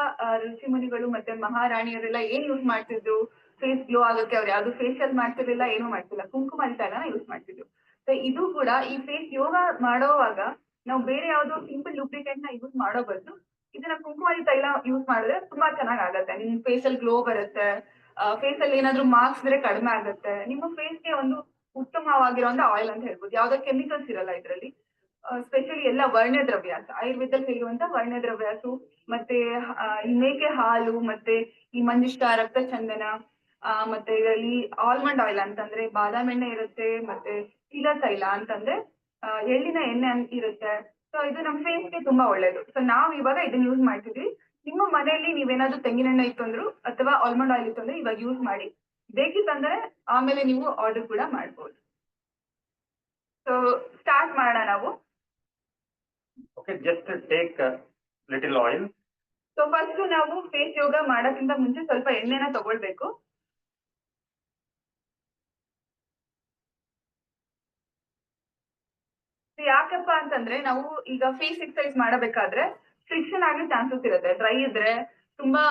ಋಷಿ ಮುನಿಗಳು ಮತ್ತೆ ಮಹಾರಾಣಿಯರೆಲ್ಲ ಏನ್ ಯೂಸ್ ಮಾಡ್ತಿದ್ರು ಫೇಸ್ ಗ್ಲೋ ಆಗೋಕೆ? ಅವ್ರು ಯಾವ್ದು ಫೇಶಿಯಲ್ ಮಾಡ್ತಿರ್ಲಿಲ್ಲ, ಏನು ಮಾಡ್ತಿಲ್ಲ, ಕುಂಕುಮಾದಿ ತೈಲನ ಯೂಸ್ ಮಾಡ್ತಿದ್ರು. ಸೊ ಇದು ಕೂಡ ಈ ಫೇಸ್ ಯೋಗ ಮಾಡೋವಾಗ ನಾವು ಬೇರೆ ಯಾವ್ದೋ ಸಿಂಪಲ್ ಲೂಬ್ರಿಕೆಂಟ್ ನ ಯೂಸ್ ಮಾಡೋ ಬದಲು ಇದನ್ನ ಕುಂಕುಮಾರಿ ತೈಲ ಯೂಸ್ ಮಾಡಿದ್ರೆ ತುಂಬಾ ಚೆನ್ನಾಗ್ ಆಗತ್ತೆ. ನಿಮ್ ಫೇಸ್ ಅಲ್ಲಿ ಗ್ಲೋ ಬರುತ್ತೆ, ಫೇಸ್ ಅಲ್ಲಿ ಏನಾದ್ರು ಮಾರ್ಕ್ಸ್ ಇದ್ರೆ ಕಡಿಮೆ ಆಗುತ್ತೆ. ನಿಮ್ಮ ಫೇಸ್ಗೆ ಒಂದು ಉತ್ತಮವಾಗಿರುವಂತ ಆಯಿಲ್ ಅಂತ ಹೇಳ್ಬೋದು. ಯಾವ್ದೋ ಕೆಮಿಕಲ್ಸ್ ಇರಲ್ಲ ಇದ್ರಲ್ಲಿ. ಸ್ಪೆಷಲಿ ಎಲ್ಲ ವರ್ಣ್ಯ ದ್ರವ್ಯಾಸ, ಆಯುರ್ವೇದದಲ್ಲಿ ಹೇಳುವಂತ ವರ್ಣ್ಯ ದ್ರವ್ಯಾಸು, ಮತ್ತೆ ಈ ಮೇಕೆ ಹಾಲು, ಮತ್ತೆ ಈ ಮಂಜಿಷ್ಟ, ರಕ್ತ ಚಂದನ, ಮತ್ತೆ ಇದರಲ್ಲಿ ಆಲ್ಮಂಡ್ ಆಯಿಲ್ ಅಂತಂದ್ರೆ ಬಾದಾಮ್ ಎಣ್ಣೆ ಇರುತ್ತೆ, ಮತ್ತೆ ತಿಲ ತೈಲ ಅಂತಂದ್ರೆ ಎಳ್ಳಿನ ಎಣ್ಣೆ ಇರುತ್ತೆ. ಸೊ ಇದು ನಮ್ಮ ಫೇಸ್ಗೆ ತುಂಬಾ ಒಳ್ಳೇದು. ಸೊ ನಾವ್ ಇವಾಗ ಇದನ್ನ ಯೂಸ್ ಮಾಡ್ತಿದ್ವಿ. ನಿಮ್ಮ ಮನೆಯಲ್ಲಿ ನೀವೇನಾದ್ರೂ ತೆಂಗಿನೆಣ್ಣೆ ಇತ್ತು ಅಂದ್ರು ಅಥವಾ ಆಲ್ಮಂಡ್ ಆಯಿಲ್ ಇತ್ತು ಅಂದ್ರೆ ಇವಾಗ ಯೂಸ್ ಮಾಡಿ. ಬೇಕಿತ್ತಂದ್ರೆ ಆಮೇಲೆ ನೀವು ಆರ್ಡರ್ ಕೂಡ ಮಾಡ್ಬೋದು. ಸೊ ಸ್ಟಾರ್ಟ್ ಮಾಡೋಣ ನಾವು. Okay, just take a little oil. So first ನಾವು ಫೇಸ್ ಯೋಗ ಮಾಡೋಕ್ಕಿಂತ ಮುಂಚೆ ಸ್ವಲ್ಪ ಎಣ್ಣೆನ ತಗೊಳ್ಬೇಕು. ಯಾಕಪ್ಪ ಅಂತಂದ್ರೆ ನಾವು ಈಗ ಫೇಸ್ ಎಕ್ಸರ್ಸೈಸ್ ಮಾಡಬೇಕಾದ್ರೆ ಫ್ರಿಕ್ಷನ್ ಆಗೋ ಚಾನ್ಸಸ್ ಇರುತ್ತೆ. ಡ್ರೈ ಇದ್ರೆ ತುಂಬಾ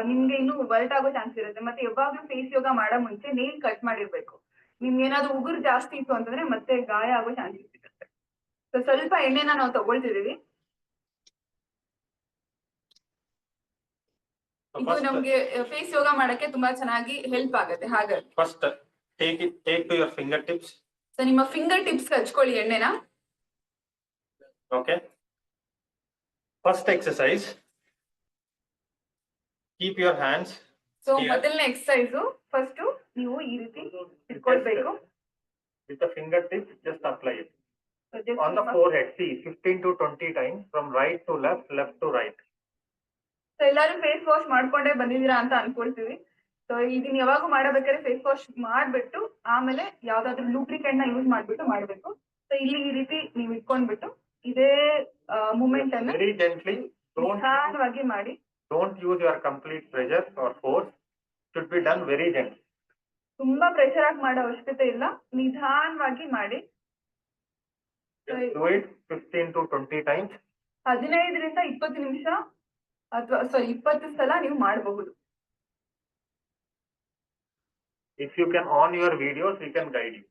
ನಿಮ್ಗೆ ಇನ್ನೂ ವರ್ಟ್ ಆಗೋ ಚಾನ್ಸ್ ಇರುತ್ತೆ. ಮತ್ತೆ ಯಾವಾಗ್ಲೂ ಫೇಸ್ ಯೋಗ ಮಾಡೋ ಮುಂಚೆ ನೇಲ್ ಕಟ್ ಮಾಡಿರ್ಬೇಕು. ನಿಮ್ಗೆ ಏನಾದ್ರು ಉಗುರು ಜಾಸ್ತಿ ಇತ್ತು ಅಂತಂದ್ರೆ ಮತ್ತೆ ಗಾಯ ಆಗೋ ಚಾನ್ಸಸ್ ಇರುತ್ತೆ. ಸೊ ಸ್ವಲ್ಪ ಎಣ್ಣೆನ ನಾವು ತಗೊಳ್ತಿದೀವಿ. ಇದು ನಮ್ಗೆ ಫೇಸ್ ಯೋಗ ಮಾಡಕ್ಕೆ ತುಂಬಾ ಚೆನ್ನಾಗಿ ಹೆಲ್ಪ್ ಆಗುತ್ತೆ. ಹಾಗಾಗಿ first take to your fingertips. So ನಿಮ್ಮ ಫಿಂಗರ್ ಟಿಪ್ಸ್ ಹಚ್ಕೊಳ್ಳಿ ಎಣ್ಣೆನ. Okay. First exercise. Keep your hands. So ಮೊದಲನೇ ಎಕ್ಸರ್ಸೈಸ್ ಫಸ್ಟ್ ನೀವು ಈ ರೀತಿ ಇಟ್ಕೊಳ್ಬೇಕು. With the fingertips, just apply it. On the forehead, see 15 to 20 times from right to left, left to right. So ಎಲ್ಲರೂ face wash ಮಾಡ್ಕೊಂಡೇ ಬಂದಿದ್ದೀರಾ ಅಂತ ಅನ್ಕೊಳ್ತೀವಿ. So ಇದನ್ನ ಯಾವಾಗೂ ಮಾಡಬೇಕಾದ್ರೆ ಫೇಸ್ ವಾಶ್ ಮಾಡ್ಬಿಟ್ಟು ಆಮೇಲೆ ಯಾವ್ದಾದ್ರು ಲೂಬ್ರಿಕೆಂಟ್ ನ ಯೂಸ್ ಮಾಡ್ಬಿಟ್ಟು ಮಾಡ್ಬೇಕು. ಸೊ ಇಲ್ಲಿ ಈ ರೀತಿ ನೀವು ಇಟ್ಕೊಂಡ್ಬಿಟ್ಟು ಇದೇ ಮೂಮೆಂಟ್ ಅನ್ನ very gently, ನಿಧಾನವಾಗಿ ಮಾಡಿ. Don't use your complete pressure or force. Should be done very gently. ತುಂಬಾ ಪ್ರೆಷರ್ ಆಗಿ ಮಾಡೋ ಅವಶ್ಯಕತೆ ಇಲ್ಲ, ನಿಧಾನವಾಗಿ ಮಾಡಿ. Do it 15 to 20 times. 15 ರಿಂದ 20 ನಿಮಿಷ ಅಥವಾ 20 ಸಲ ನೀವು ಮಾಡಬಹುದು. If you can on your videos, we can guide you.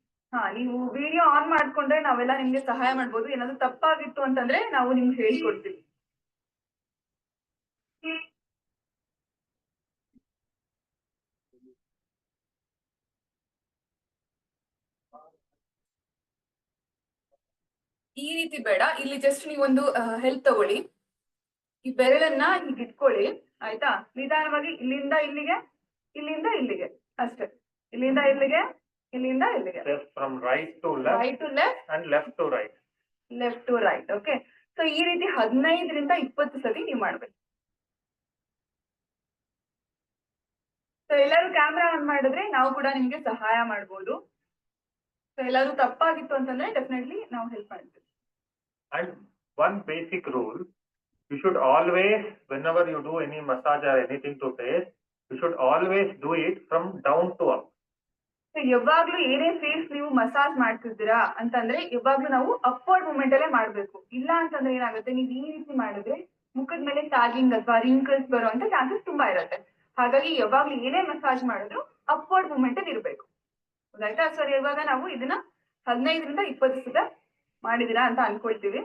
ನೀವು ವಿಡಿಯೋ ಆನ್ ಮಾಡ್ಕೊಂಡ್ರೆ ನಾವೆಲ್ಲ ನಿಮ್ಗೆ ಸಹಾಯ ಮಾಡ್ಬೋದು. ಏನಾದ್ರು ತಪ್ಪಾಗಿತ್ತು ಅಂತಂದ್ರೆ ನಾವು ನಿಮ್ಗೆ ಹೇಳ್ಕೊಡ್ತೀವಿ. ಈ ರೀತಿ ಬೇಡ, ಇಲ್ಲಿ ಜಸ್ಟ್ ನೀವೊಂದು ಹೆಲ್ಪ್ ತಗೊಳ್ಳಿ. ಈ ಬೆರಳನ್ನ ಹೀಗೆ ಇಟ್ಕೊಳ್ಳಿ, ಆಯ್ತಾ? ನಿಧಾನವಾಗಿ ಇಲ್ಲಿಂದ ಇಲ್ಲಿಗೆ, ಇಲ್ಲಿಂದ ಇಲ್ಲಿಗೆ ಅಷ್ಟೇ. ಇಲ್ಲಿಂದ ಇಲ್ಲಿಗೆ, ಇಲ್ಲಿಂದ ಇಲ್ಲಿಗೆ. From right to left, right to left and left to right. Left to right. Okay. So ಈ ರೀತಿ 15 ರಿಂದ 20 ಸತಿ ನೀವು ಮಾಡ್ಬೇಕು. ಸೊ ಎಲ್ಲರೂ ಕ್ಯಾಮ್ರಾ ಆನ್ ಮಾಡಿದ್ರೆ ನಾವು ಕೂಡ ನಿಮ್ಗೆ ಸಹಾಯ ಮಾಡ್ಬೋದು. ಸೊ ಎಲ್ಲರೂ ತಪ್ಪಾಗಿತ್ತು ಅಂತಂದ್ರೆ ಡೆಫಿನೆಟ್ಲಿ ನಾವು ಹೆಲ್ಪ್ ಮಾಡ್ತೀವಿ. And one basic rule, you should always, whenever you do any massage or anything to face, you should always do it from down to up. So ಯಾವಾಗ್ಲೂ ಏನೇ ಫೇಸ್ ನೀವು ಮಸಾಜ್ ಮಾಡ್ತಿದ್ದೀರಾ ಅಂತಂದ್ರೆ ಯಾವಾಗ್ಲೂ ನಾವು ಅಪ್ವರ್ಡ್ ಮೂಮೆಂಟ್ ಅಲ್ಲೇ ಮಾಡ್ಬೇಕು. ಇಲ್ಲ ಅಂತಂದ್ರೆ ಏನಾಗುತ್ತೆ, ನೀವು ಈ ರೀತಿ ಮಾಡಿದ್ರೆ ಮುಖದ ಮೇಲೆ ಟ್ಯಾಗಿಂಗ್ ಅಥವಾ ರಿಂಕಲ್ಸ್ ಬರುವಂತ ಚಾನ್ಸಸ್ ತುಂಬಾ ಇರುತ್ತೆ. ಹಾಗಾಗಿ ಯಾವಾಗ್ಲೂ ಏನೇ ಮಸಾಜ್ ಮಾಡಿದ್ರು ಅಪ್ವರ್ಡ್ ಮೂಮೆಂಟ್ ಅಲ್ಲಿ ಇರಬೇಕು. ಆಯ್ತಾ? ಸರ್ ಇವಾಗ ನಾವು ಇದನ್ನ 15 ರಿಂದ 20 ಸತ ಮಾಡಿದಿರಾ ಅಂತ ಅನ್ಕೊಳ್ತೀವಿ.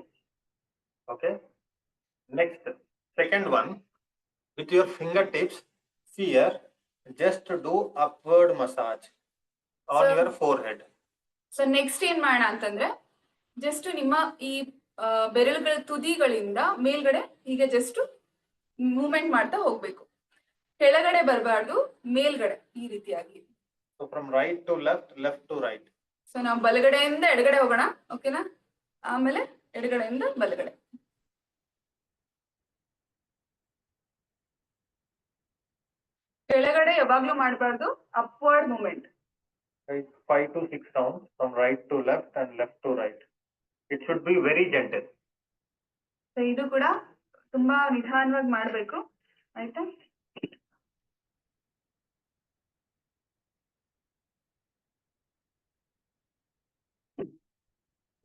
Okay. Next, second one, with your fingertips, here, just do upward massage on your forehead. So next ಏನ್ ಮಾಡೋಣ ಅಂತಂದ್ರೆ ಜಸ್ಟ್ ನಿಮ್ಮ ಈ ಬೆರಳುಗಳ ತುದಿಗಳಿಂದ ಮೇಲ್ಗಡೆ ಹೀಗೆ ಜಸ್ಟ್ ಮೂವ್ಮೆಂಟ್ ಮಾಡ್ತಾ ಹೋಗ್ಬೇಕು. ಕೆಳಗಡೆ ಬರಬಾರ್ದು, ಮೇಲ್ಗಡೆ ಈ ರೀತಿಯಾಗಿ. So from right to left, left to right. So ನಾವು ಬಲಗಡೆಯಿಂದ ಎಡಗಡೆ ಹೋಗೋಣ, ಓಕೆನಾ? ಆಮೇಲೆ ಎಡಗಡೆಯಿಂದ ಬಲಗಡೆ. ಕೆಳಗಡೆ ಯಾವಾಗ್ಲೂ ಮಾಡಬಾರ್ದು, upward movement. 5 to 6 rounds from right to left and left to right. It should be very gentle. So ಇದು ಕೂಡ ತುಂಬಾ ನಿಧಾನವಾಗಿ ಮಾಡ್ಬೇಕು, ಆಯ್ತಾ?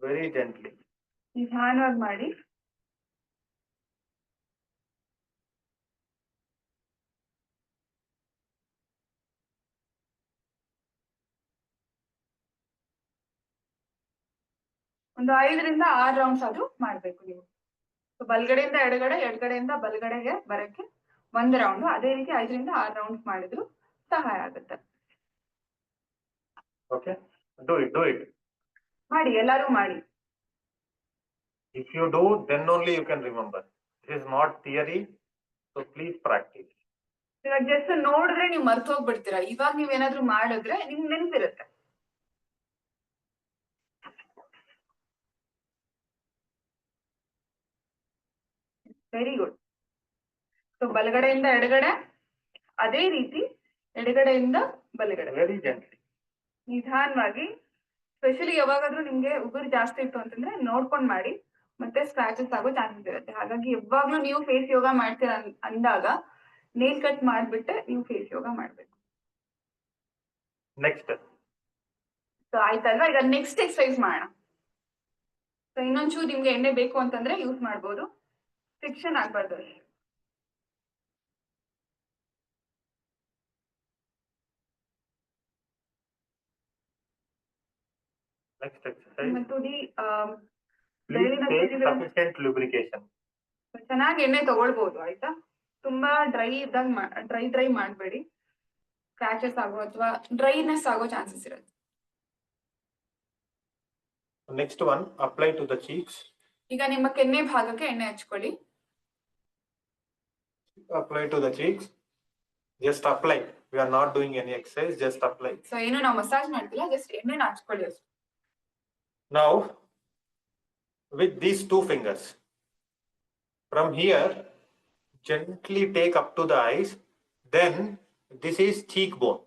Very gently. ನಿಧಾನವಾಗಿ ಮಾಡಿ. ಒಂದು 5ರಿಂದ 6 ರೌಂಡ್ಸ್ ಆದ್ರೂ ಮಾಡ್ಬೇಕು ನೀವು. ಸೊ ಬಲ್ಗಡೆಯಿಂದ ಎಡಗಡೆ, ಎಡಗಡೆಯಿಂದ ಬಲ್ಗಡೆಗೆ ಬರಕ್ಕೆ 1 ರೌಂಡ್, ಅದೇ ರೀತಿ 5ರಿಂದ 6 ರೌಂಡ್ಸ್ ಮಾಡಿದ್ರು ಸಹಾಯ ಆಗುತ್ತೆ. Okay, do it. ಮಾಡಿ, ಎಲ್ಲರೂ ಮಾಡಿ. If you do, then only you can remember. This is not theory, so please practice. ಇವಾಗ ಜಸ್ಟ್ ನೋಡಿದ್ರೆ ನೀವು ಮರ್ತು ಹೋಗ್ಬಿಡ್ತೀರಾ. ಇವಾಗ ನೀವೇನಾದ್ರೂ ಮಾಡಿದ್ರೆ ನಿಮ್ಗೆ ನೆನಪಿರುತ್ತೆ. Very good. ಸೊ ಬಲಗಡೆಯಿಂದ ಎಡಗಡೆ, ಅದೇ ರೀತಿ ಎಡಗಡೆಯಿಂದ ಬಲಗಡೆ. Very gently. ನಿಧಾನವಾಗಿ. ಸ್ಪೆಷಲಿ ಯಾವಾಗಾದ್ರೂ ನಿಮ್ಗೆ ಉಗುರು ಜಾಸ್ತಿ ಇತ್ತು ಅಂತಂದ್ರೆ ನೋಡ್ಕೊಂಡ್ ಮಾಡಿ, ಮತ್ತೆ ಸ್ಕ್ರಾಚಸ್ ಆಗೋ ಚಾನ್ಸಸ್ ಇರುತ್ತೆ. ಹಾಗಾಗಿ ಯಾವಾಗ್ಲೂ ನೀವು ಫೇಸ್ ಯೋಗ ಮಾಡ್ತೀರಾ ಅಂದಾಗ ನೇಲ್ ಕಟ್ ಮಾಡ್ಬಿಟ್ಟೆ ನೀವು ಫೇಸ್ ಯೋಗ ಮಾಡ್ಬೇಕು. Next. ಸೊ ಆಯ್ತಲ್ವಾ, ಈಗ ನೆಕ್ಸ್ಟ್ ಎಕ್ಸರ್ಸೈಸ್ ಮಾಡೋಣ. ಸೊ ಇನ್ನೊಂಚೂರು ನಿಮ್ಗೆ ಎಣ್ಣೆ ಬೇಕು ಅಂತಂದ್ರೆ ಯೂಸ್ ಮಾಡ್ಬೋದು, ಫ್ರಿಕ್ಷನ್ ಆಗ್ಬಾರ್ದು. Next exercise. ತುದಿ Please take sufficient lubrication. ಚೆನ್ನಾಗಿ ಎಣ್ಣೆ ತಗೊಳ್ಬಹುದು, ಆಯ್ತಾ. ತುಂಬಾ ಡ್ರೈ ಮಾಡ್ಬೇಡಿ, ಸ್ಕ್ರಾಚಸ್ ಆಗೋ ಅಥವಾ ಡ್ರೈನೆಸ್ ಆಗೋ ಚಾನ್ಸಸ್ ಇರುತ್ತೆ. Next one, apply to the cheeks. ಈಗ ನಿಮ್ಮ ಕೆನ್ನೆ ಭಾಗಕ್ಕೆ ಎಣ್ಣೆ ಹಚ್ಕೊಳ್ಳಿ. Apply to the cheeks. Just apply. We are not doing any exercise, just apply. So ಏನು ನಾವು ಮಸಾಜ್ ಮಾಡ್ತಿಲ್ಲ, ಜಸ್ಟ್ ಎಣ್ಣೆನ ಹಚ್ಕೊಳ್ಳಿ ಅಷ್ಟೇ. Now, with these 2 fingers, from here, gently take up to the eyes, then this is cheekbone.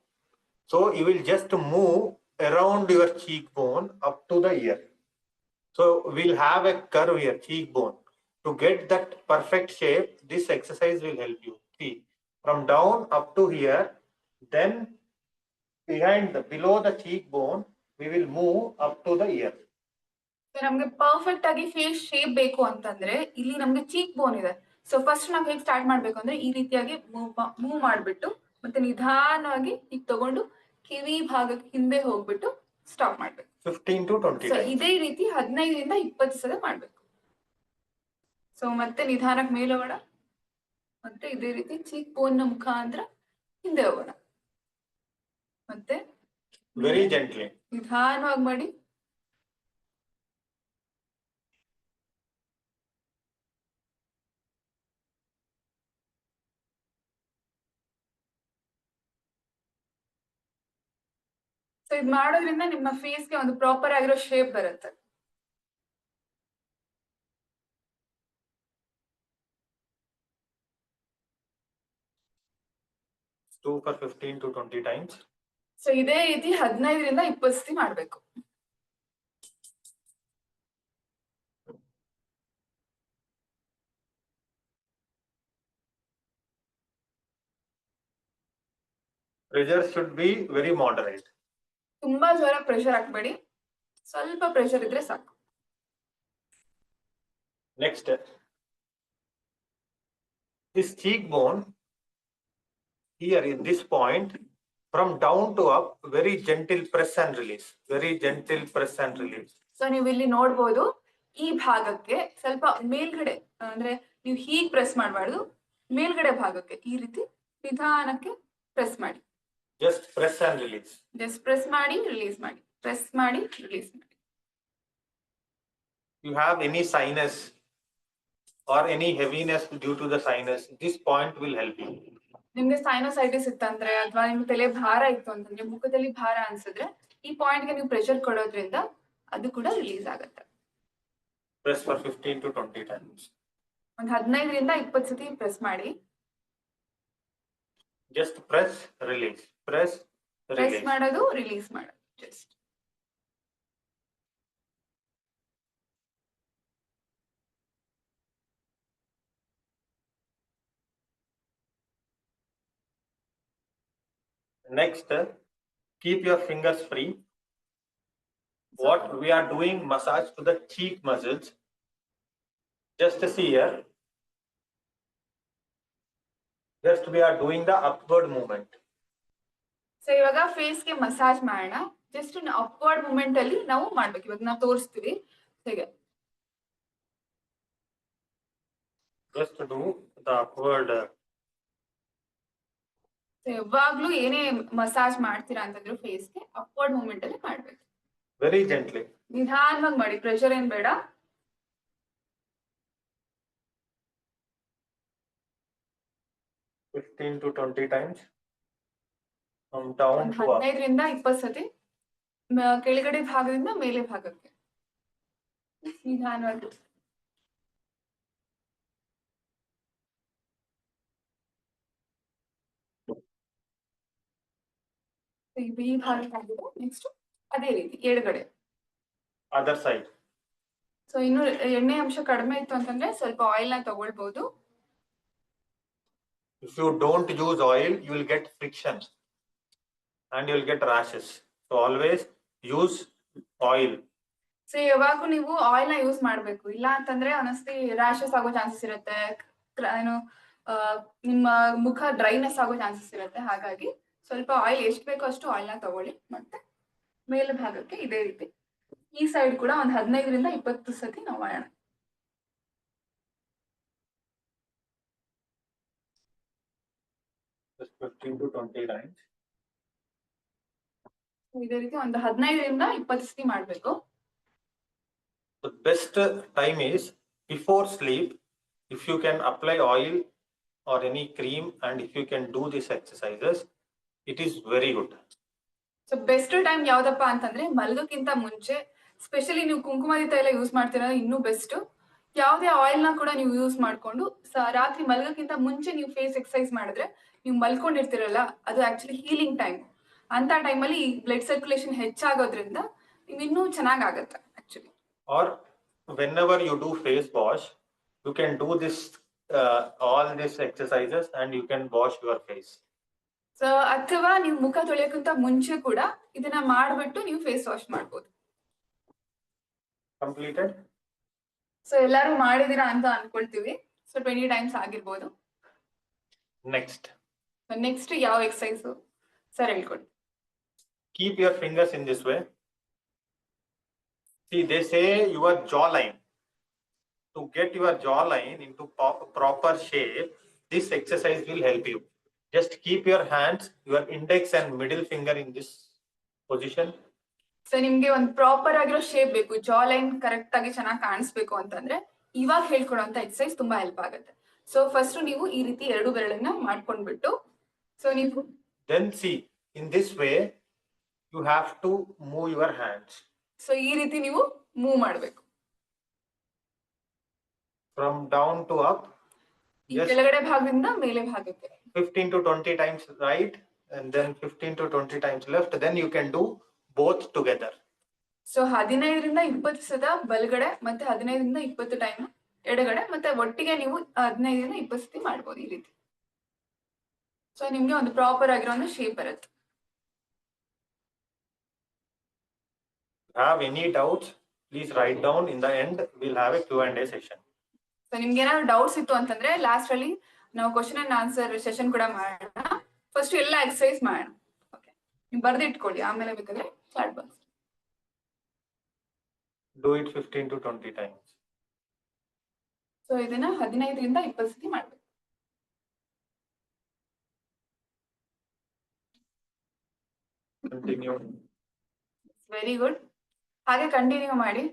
So you will just move around your cheekbone up to the ear. So we'll have a curve here, cheekbone. To get that perfect shape, this exercise will help you. See, from down up to here, then below the cheekbone, we will move up to the ear. ನಮ್ಗೆ perfect ಆಗಿ face shape ಬೇಕು ಅಂತಂದ್ರೆ ಇಲ್ಲಿ ನಮ್ಗೆ cheek ಬೋನ್ ಇದೆ. So first ನಾವ್ ಹೇಗೆ start ಮಾಡ್ಬೇಕು ಅಂದ್ರೆ ಈ ರೀತಿಯಾಗಿ ಮೂವ್ ಮಾಡ್ಬಿಟ್ಟು ಮತ್ತೆ ನಿಧಾನವಾಗಿ ಈಗ ತಗೊಂಡು ಕಿವಿ ಭಾಗಕ್ಕೆ ಹಿಂದೆ ಹೋಗ್ಬಿಟ್ಟು ಸ್ಟಾಪ್ ಮಾಡ್ಬೇಕು. 15 to 20 times. ಇದೇ ರೀತಿ 15ರಿಂದ 20 ಸಲ ಮಾಡ್ಬೇಕು. ಸೊ ಮತ್ತೆ ನಿಧಾನಕ್ಕೆ ಮೇಲೆ ಹೋಗೋಣ, ಮತ್ತೆ ಇದೇ ರೀತಿ ಚೀಕ್ ಬೋನ್ ನ ಮುಖಾಂತರ ಹಿಂದೆ ಹೋಗೋಣ, ಮತ್ತೆ ವೆರಿ ಜೆಂಟ್ಲಿ ನಿಧಾನವಾಗಿ ಮಾಡಿ. ಸೊ ಇದು ಮಾಡೋದ್ರಿಂದ ನಿಮ್ಮ ಫೇಸ್ಗೆ ಒಂದು ಪ್ರಾಪರ್ ಆಗಿರೋ ಶೇಪ್ ಬರುತ್ತೆ. Do for 15 to 20 times. So ಇದೇ ರೀತಿ 15ರಿಂದ 20 ಸತಿ ಮಾಡ್ಬೇಕು. Pressure should be very moderate. ತುಂಬಾ ಜೋರ ಪ್ರೆಷರ್ ಹಾಕ್ಬೇಡಿ, ಸ್ವಲ್ಪ ಪ್ರೆಷರ್ ಇದ್ರೆ ಸಾಕು. Next, this cheekbone here in this point, from down to up, very gentle press and release. Very gentle press and release. So ನೀವು ಇಲ್ಲಿ ನೋಡ್ಬೋದು, ಈ ಭಾಗಕ್ಕೆ ಸ್ವಲ್ಪ ಮೇಲ್ಗಡೆ ಅಂದ್ರೆ ನೀವು ಹೀಗೆ ಪ್ರೆಸ್ ಮಾಡಬಾರ್ದು, ಮೇಲ್ಗಡೆ ಭಾಗಕ್ಕೆ ಈ ರೀತಿ ನಿಧಾನಕ್ಕೆ ಪ್ರೆಸ್ ಮಾಡಿ. Just press and release. Just press ಮಾಡಿ ರಿಲೀಸ್ ಮಾಡಿ, ಪ್ರೆಸ್ ಮಾಡಿ ರಿಲೀಸ್ ಮಾಡಿ. You have any sinus or any heaviness due to the sinus, this point will help you. ನಿಮ್ಗೆ ಸೈನೋಸೈಟಿಸ್ ಇತ್ತಂದ್ರೆ ಅಥವಾ ನಿಮ್ಗೆ ತಲೆ ಭಾರ ಇತ್ತು ಅಂತಂದ್ರೆ, ಮುಖದಲ್ಲಿ ಭಾರ ಅನ್ಸಿದ್ರೆ ಈ ಪಾಯಿಂಟ್ ಗೆ ನೀವು ಪ್ರೆಷರ್ ಕೊಡೋದ್ರಿಂದ ಅದು ಕೂಡ ರಿಲೀಸ್ ಆಗುತ್ತೆ. Press for 15 to 20 times. ಒಂದು 15ರಿಂದ 20 ಸತಿ ಪ್ರೆಸ್ ಮಾಡಿ. Just press, release, press, press release. ಮಾಡೋದು, ರಿಲೀಸ್ ಮಾಡೋದು. Just Next, keep your fingers free. What we are doing massage to the cheek muscles. Just see here. Just we are doing the upward movement. So ಇವಾಗ face ಗೆ massage ಮಾಡೋಣ. Just upward moment ಅಲ್ಲಿ ನಾವು ಮಾಡ್ಬೇಕು. ಇವಾಗ ನಾವು ತೋರಿಸ್ತೀವಿ, ಹೇಗೆ Just to do the upward. ಯಾವಾಗ್ಲೂ ಏನೇ ಮಸಾಜ್ ಮಾಡ್ತೀರಾ ಅಂತಂದ್ರೆ ಫೇಸ್ಗೆ ಅಪ್ವರ್ಡ್ ಮೂವ್ಮೆಂಟ್ ಅಲ್ಲಿ ಮಾಡ್ಬೇಕು. Very gently. ನಿಧಾನವಾಗಿ ಮಾಡಿ, ಪ್ರೆಷರ್ ಏನ್ ಬೇಡ. $15 to $20 times. From down to up. 15 ರಿಂದ 20 ಸತಿ ಕೆಳಗಡೆ ಭಾಗದಿಂದ ಮೇಲೆ ಭಾಗಕ್ಕೆ ನಿಧಾನವಾಗಿ. ಈ ಭಾಗಕ್ಕಾಗಿದೆ. ನೆಕ್ಸ್ಟ್ ಅದೇ ರೀತಿ ಎಡಗಡೆ. Other side. ಸೊ ಇನ್ನು ಎಣ್ಣೆ ಅಂಶ ಕಡಿಮೆ ಇತ್ತು ಅಂತಂದ್ರೆ ಸ್ವಲ್ಪ ಆಯಿಲ್ ನ ತಗೊಳ್ಬಹುದು. If you don't use oil, you will get friction and you will get rashes. So always use oil. So ಯಾವಾಗೂ ನೀವು ಆಯಿಲ್ ನ ಯೂಸ್ ಮಾಡ್ಬೇಕು. ಇಲ್ಲ ಅಂತಂದ್ರೆ ಅನಸ್ತಿ ರ್ಯಾಶಸ್ ಆಗೋ ಚಾನ್ಸಸ್ ಇರುತ್ತೆ, ಏನು ನಿಮ್ಮ ಮುಖ ಡ್ರೈನೆಸ್ ಆಗೋ ಚಾನ್ಸಸ್ ಇರುತ್ತೆ. ಹಾಗಾಗಿ ಸ್ವಲ್ಪ ಆಯಿಲ್ ಎಷ್ಟು ಬೇಕೋ ಅಷ್ಟು ಆಯಿಲ್ ನ ತಗೊಳ್ಳಿ. ಮತ್ತೆ ಮೇಲೆ ಭಾಗಕ್ಕೆ ಇದೇ ರೀತಿ ಈ ಸೈಡ್ ಕೂಡ ಒಂದು 15 ರಿಂದ 20 ಸತಿ ನಾವು ಮಾಡೋಣ. Just 15 to 20 times. ಇದೇ ರೀತಿ ಒಂದು 15 ರಿಂದ 20 ಸತಿ ಮಾಡ್ಬೇಕು. The best time is before sleep. If you can apply oil or any cream and if you can do these exercises, it is very good. So best time ಯಾವ್ದಪ್ಪ ಅಂತಂದ್ರೆ ಮಲಗಕ್ಕಿಂತ ಮುಂಚೆ, specially ನೀವು ಕುಂಕುಮದಿ ತೈಲ ಯೂಸ್ ಮಾಡ್ತೀರ ಇನ್ನೂ ಬೆಸ್ಟ್. ಯಾವುದೇ oil ನ ಕೂಡ ನೀವು ಯೂಸ್ ಮಾಡ್ಕೊಂಡು ರಾತ್ರಿ ಮಲಗಕ್ಕಿಂತ ಮುಂಚೆ ನೀವು ಫೇಸ್ ಎಕ್ಸರ್ಸೈಸ್ ಮಾಡಿದ್ರೆ ನೀವು ಮಲ್ಕೊಂಡಿರ್ತಿರಲ್ಲ, ಅದು ಆಕ್ಚುಲಿ ಹೀಲಿಂಗ್ ಟೈಮ್. ಅಂತ ಟೈಮಲ್ಲಿ ಬ್ಲಡ್ ಸರ್ಕ್ಯುಲೇಷನ್ ಹೆಚ್ಚಾಗೋದ್ರಿಂದ ನೀವು ಇನ್ನೂ ಚೆನ್ನಾಗಾಗತ್ತೆ actually. Or whenever you do face wash, you can do this all these exercises and you can wash your face. So ಅಥವಾ ನೀವು ಮುಖ ತೊಳೆಯೋಕ್ಕಿಂತ ಮುಂಚೆ ಕೂಡ ಇದನ್ನ ಮಾಡ್ಬಿಟ್ಟು ನೀವು ಫೇಸ್ ವಾಶ್ ಮಾಡ್ಬೋದು. Completed? ಸೊ ಎಲ್ಲರೂ ಮಾಡಿದೀರಾ ಅಂತ ಅನ್ಕೊಳ್ತೀವಿ. ಸೊ 20 ಟೈಮ್ಸ್ ಆಗಿರ್ಬೋದು. Next. ನೆಕ್ಸ್ಟ್ ಯಾವ ಎಕ್ಸರ್ಸೈಸ್ ಸರ್ ಹೇಳ್ಕೊಡಿ. Keep your fingers in this way. See, they say your jawline. To get your jawline into proper shape, this exercise will help you. Just keep your hands, your index and middle finger in this position. So ನಿಮ್ಗೆ ಒಂದು proper ಆಗಿರೋ shape ಬೇಕು, ಜಾ line correct ಆಗಿ ಚೆನ್ನಾಗಿ ಕಾಣಿಸ್ಬೇಕು ಅಂತಂದ್ರೆ ಇವಾಗ ಹೇಳ್ಕೊಡುವಂತ exercise ತುಂಬಾ ಹೆಲ್ಪ್ ಆಗುತ್ತೆ. ಸೊ ಫಸ್ಟ್ ನೀವು ಈ ರೀತಿ 2 ಬೆರಳನ್ನ ಮಾಡ್ಕೊಂಡ್ಬಿಟ್ಟು, ಸೊ ನೀವು then see, in this way you have to move your hands. So ಈ ರೀತಿ ನೀವು ಮೂವ್ ಮಾಡ್ಬೇಕು. From down to up. ಈ ಕೆಳಗಡೆ ಭಾಗದಿಂದ ಮೇಲೆ ಭಾಗಕ್ಕೆ 15 to 20 times right and then 15 to 20 times left. Then you can do both together. So 15 ರಿಂದ 20 ಸತ ಬಲಗಡೆ ಮತ್ತೆ 15 ರಿಂದ 20 ಟೈಮ್ ಎಡಗಡೆ, ಮತ್ತೆ ಒಟ್ಟಿಗೆ ನೀವು 15 ರಿಂದ 20 ಸತಿ ಮಾಡ್ಬೋದು ಈ ರೀತಿ. ಸೊ ನಿಮ್ಗೆ ಒಂದು ಪ್ರಾಪರ್ ಆಗಿರೋ ಒಂದು ಶೇಪ್ ಬರುತ್ತೆ. Have any doubts, please write down. In the end we'll have a Q&A session. So ನಿಮ್ಗೆ ಏನಾದ್ರು ಡೌಟ್ಸ್ ಇತ್ತು ಅಂತಂದ್ರೆ ಲಾಸ್ಟ್ ಅಲ್ಲಿ ನಾವು ಕ್ವಶನ್ ಅಂಡ್ ಆನ್ಸರ್ ಸೆಷನ್ ಕೂಡ ಮಾಡೋಣ. ಫಸ್ಟ್ ಎಲ್ಲ ಎಕ್ಸರ್ಸೈಸ್ ಮಾಡೋಣ. ಓಕೆ, ನೀವು ಬರ್ದಿಟ್ಕೊಳ್ಳಿ, ಆಮೇಲೆ ಬೇಕಾದ್ರೆ chat box. Do it 15 to 20 times. So ಇದನ್ನ 15 ರಿಂದ 20 ಸತಿ ಮಾಡ್ಬೇಕು. Continue. Very good. ಹಾಗೆ ಕಂಟಿನ್ಯೂ ಮಾಡಿ.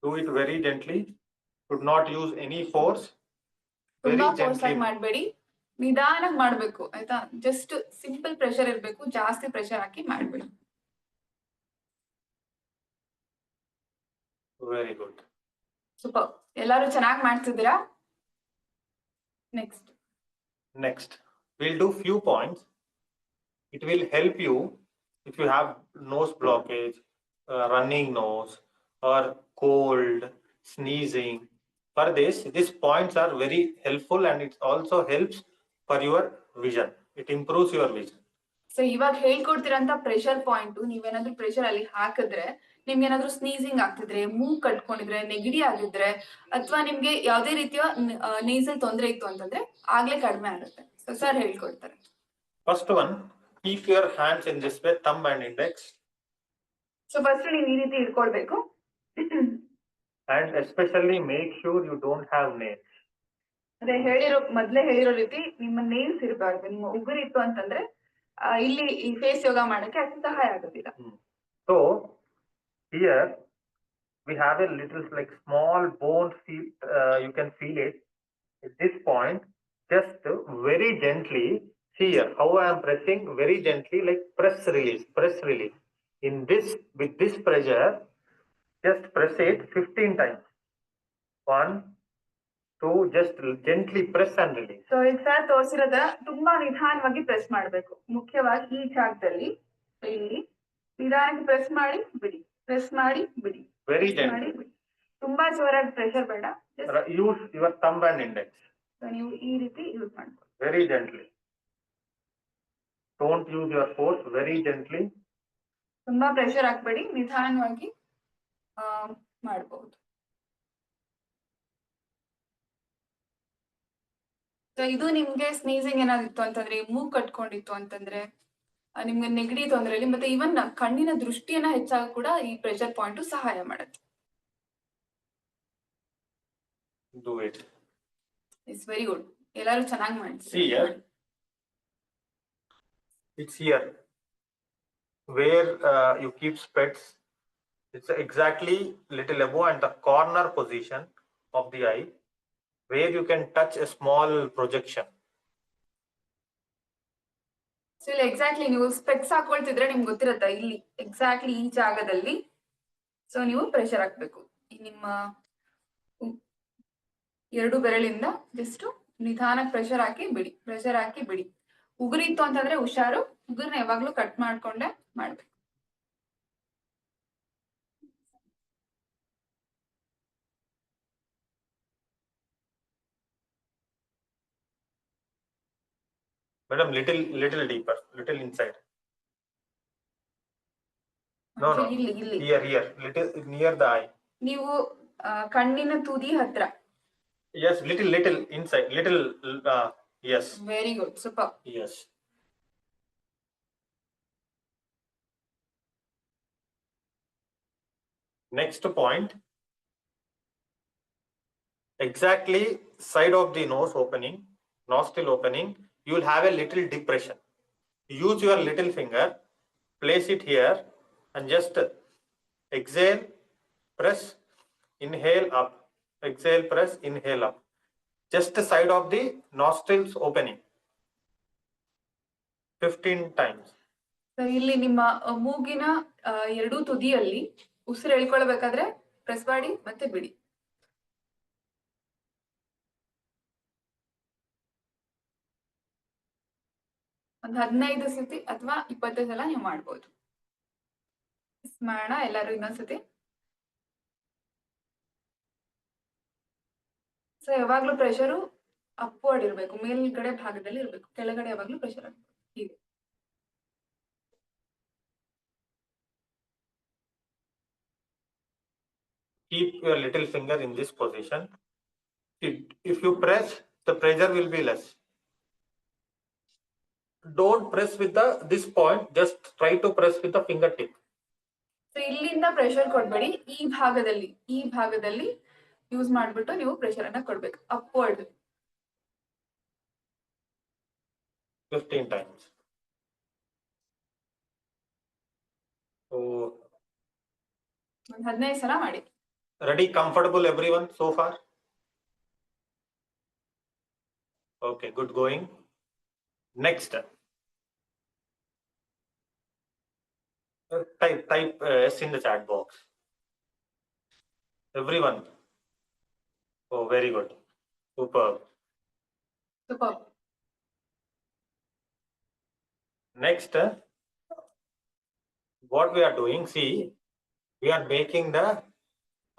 Do it very gently. Should not use any force. Very ತುಂಬಾ ಫೋರ್ಸ್ gently. ಆಗಿ ಮಾಡ್ಬೇಡಿ, ನಿಧಾನಕ್ಕೆ ಮಾಡ್ಬೇಕು ಆಯ್ತಾ. ಜಸ್ಟ್ ಸಿಂಪಲ್ ಪ್ರೆಷರ್ ಇರ್ಬೇಕು, ಜಾಸ್ತಿ ಪ್ರೆಷರ್ ಹಾಕಿ ಮಾಡ್ಬೇಡಿ. Very good. ಸೂಪರ್, ಎಲ್ಲರೂ ಚೆನ್ನಾಗಿ ಮಾಡ್ತಿದ್ದೀರಾ. Next, we'll do few points. It will help you if you have nose blockage, running nose or cold, sneezing. For this, these points are very helpful and it also helps for your vision. It improves your vision. So ಇವಾಗ ಹೇಳ್ಕೊಡ್ತಿರಂತ pressure point ನೀವೇನಾದ್ರೂ pressure ಅಲ್ಲಿ ಹಾಕಿದ್ರೆ ನಿಮ್ಗೆ ಏನಾದ್ರೂ sneezing ಆಗ್ತಿದ್ರೆ, ಮೂಗ್ ಕಟ್ಕೊಂಡಿದ್ರೆ, ನೆಗಡಿ ಆಗಿದ್ರೆ, ಅಥವಾ ನಿಮ್ಗೆ ಯಾವ್ದೇ ರೀತಿಯ ನೇಸಲ್ ತೊಂದರೆ ಇತ್ತು ಅಂತಂದ್ರೆ ಆಗ್ಲೇ ಕಡಿಮೆ ಆಗುತ್ತೆ. ಸೊ ಸರ್ ಹೇಳ್ಕೊಡ್ತಾರೆ. First one, keep your hands in this way, thumb and index. So first ನೀವು ಈ ರೀತಿ ಇಟ್ಕೊಳ್ಬೇಕು. And especially make sure you don't have nails. ಅದೇ ಮೊದ್ಲೇ ಹೇಳಿರೋ ರೀತಿ ನಿಮ್ಮ ನೇಲ್ಸ್ ಇರಬಾರ್ದು. ನಿಮ್ಮ ಉಗುರಿತ್ತು ಅಂತಂದ್ರೆ ಇಲ್ಲಿ ಈ ಫೇಸ್ ಯೋಗ ಮಾಡಕ್ಕೆ ಅಷ್ಟು ಸಹಾಯ ಆಗೋದಿಲ್ಲ. So here we have a little like small bone feel, you can feel it at this point. Just very gently, here how I am pressing, very gently, like press release. In this, with this pressure, just press it 15 times. 1, 2, just gently press and release. So ಈಗ sir ತೋರಿಸಿರೋದ ತುಂಬಾ ನಿಧಾನವಾಗಿ press ಮಾಡ್ಬೇಕು. ಮುಖ್ಯವಾಗಿ ಈ ಜಾಗದಲ್ಲಿ ಇಲ್ಲಿ ನಿಧಾನಕ್ಕೆ press ಮಾಡಿ ಬಿಡಿ, ಪ್ರೆಸ್ ಮಾಡಿ ಬಿಡಿ, Very ಮಾಡಿ gently. ಬಿಡಿ. ತುಂಬಾ ಜೋರಾಗಿ ಪ್ರೆಷರ್ ಬೇಡ. Use your thumb and index. ನೀವು ಈ ರೀತಿ ಯೂಸ್ ಮಾಡ್ಬೋದು. Very gently. Don't use your force. Very gently. ತುಂಬಾ ಪ್ರೆಷರ್ ಹಾಕ್ಬೇಡಿ, ನಿಧಾನವಾಗಿ ಮಾಡಬಹುದು. ಸೊ ಇದು ನಿಮ್ಗೆ ಸ್ನೀಸಿಂಗ್ ಏನಾದಿತ್ತು ಅಂತಂದ್ರೆ, ಮೂಗ್ ಕಟ್ಕೊಂಡಿತ್ತು ಅಂತಂದ್ರೆ, ನಿಮ್ಗೆ ನೆಗಡಿ ತೊಂದರೆಯಲ್ಲಿ, ಮತ್ತೆ ಇವನ್ ಕಣ್ಣಿನ ದೃಷ್ಟಿಯನ್ನ ಹೆಚ್ಚಾಗ ಕೂಡ ಈ ಪ್ರೆಷರ್ ಪಾಯಿಂಟ್ ಸಹಾಯ ಮಾಡುತ್ತೆ. Do it. It's very good. ಎಲ್ಲರೂ ಚೆನ್ನಾಗಿ ಮಾಡಿ. See here. It's here where you keep spets. It's exactly little above and the corner position of the eye where you can touch a small projection. So ಇಲ್ಲಿ exactly ನೀವು specs ಹಾಕೊಳ್ತಿದ್ರೆ ನಿಮ್ಗೆ ಗೊತ್ತಿರತ್ತ, ಇಲ್ಲಿ exactly ಈ ಜಾಗದಲ್ಲಿ so ನೀವು pressure ಹಾಕ್ಬೇಕು. ನಿಮ್ಮ 2 ಬೆರಳಿಂದ just ನಿಧಾನಕ್ಕೆ ಪ್ರೆಷರ್ ಹಾಕಿ ಬಿಡಿ, ಪ್ರೆಷರ್ ಹಾಕಿ ಬಿಡಿ. ಉಗುರಿತ್ತು ಅಂತಂದ್ರೆ ಹುಷಾರು, ಉಗುರ್ನ ಯಾವಾಗ್ಲೂ ಕಟ್ ಮಾಡ್ಕೊಂಡೆ ಮಾಡ್ಬೇಕು. Madam, little deeper, little inside. No. ಇಲ್ಲಿ Here, little near the eye. ನೀವು ಕಣ್ಣಿನ ತುದಿ ಹತ್ರ. Yes, little inside, little. Yes. Very good, super. Yes. Next point. Exactly side of the nose opening, nostril opening, you will have a little depression. Use your little finger, place it here and just exhale, press, inhale up, exhale, press, inhale up. Just the side of the nostrils opening 15 times. ಇಲ್ಲಿ ನಿಮ್ಮ ಮೂಗಿನ 2 ತುದಿಯಲ್ಲಿ ಉಸಿರು ಎಳ್ಕೊಳ್ಬೇಕಾದ್ರೆ press ಮಾಡಿ ಮತ್ತೆ ಬಿಡಿ. ಒಂದು 15 ಸತಿ ಅಥವಾ 20 ಸಲ ನೀವು ಮಾಡ್ಬೋದು. ಮಾಡೋಣ ಎಲ್ಲರೂ ಇನ್ನೊಂದ್ಸತಿ. ಸೊ ಯಾವಾಗ್ಲೂ ಪ್ರೆಷರು ಅಪ್ವರ್ಡ್ ಇರ್ಬೇಕು, ಮೇಲ್ಗಡೆ ಭಾಗದಲ್ಲಿ ಇರ್ಬೇಕು, ಕೆಳಗಡೆ ಯಾವಾಗ್ಲೂ ಪ್ರೆಷರ್ ಆಗ್ಬೇಕು. ಹೀಗೆ keep your little finger in this position. If you press, the pressure will be less. Don't press with this point, just try to press with the fingertip. So ಇಲ್ಲಿಂದ pressure ಕೊಡ್ಬೇಡಿ, ಈ ಭಾಗದಲ್ಲಿ ಯೂಸ್ ಮಾಡ್ಬಿಟ್ಟು ನೀವು pressure ಅನ್ನ ಕೊಡ್ಬೇಕು, upward. 15 times. So 15 ಸಲ ಮಾಡಿ. ready, comfortable everyone so far? Okay, good going. Next. Type S in the chat box. Everyone. Oh, very good. Superb. Next, what we are doing, see, we are making the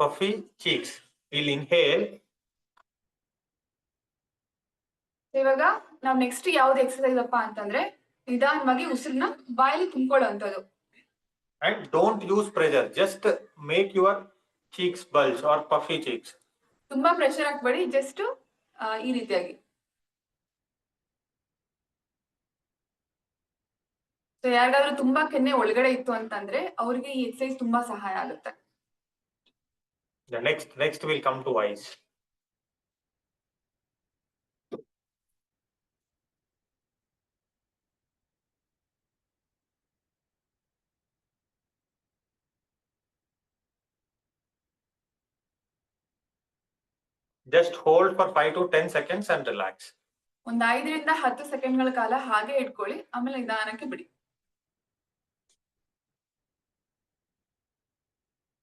puffy cheeks. We'll inhale. ಇವಾಗ ನಾವು next ಯಾವ್ದು exercise ಅಪ್ಪ ಅಂತಂದ್ರೆ, ನಿಧಾನವಾಗಿ ಉಸಿರನ್ನ ಬಾಯಲ್ಲಿ ತುಂಬಿಕೊಳ್ಳುವಂಥದ್ದು. And don't use pressure, just make your cheeks bulge or puffy cheeks. ತುಂಬಾ pressure ಹಾಕ್ಬೇಡಿ, just ಈ ರೀತಿಯಾಗಿ. ಸೊ ಯಾರಿಗಾದ್ರೂ ತುಂಬಾ ಕೆನ್ನೆ ಒಳಗಡೆ ಇತ್ತು ಅಂತಂದ್ರೆ ಅವ್ರಿಗೆ ಈ ಎಕ್ಸರ್ಸೈಸ್ ತುಂಬಾ ಸಹಾಯ ಆಗುತ್ತೆ. The next will come to eyes. Just hold for 5 to 10 seconds and relax. ಒಂದು 5 ರಿಂದ 10 ಸೆಕೆಂಡ್ಗಳ ಕಾಲ ಹಾಗೆ ಇಟ್ಕೊಳ್ಳಿ, ಆಮೇಲೆ ನಿಧಾನಕ್ಕೆ ಬಿಡಿ.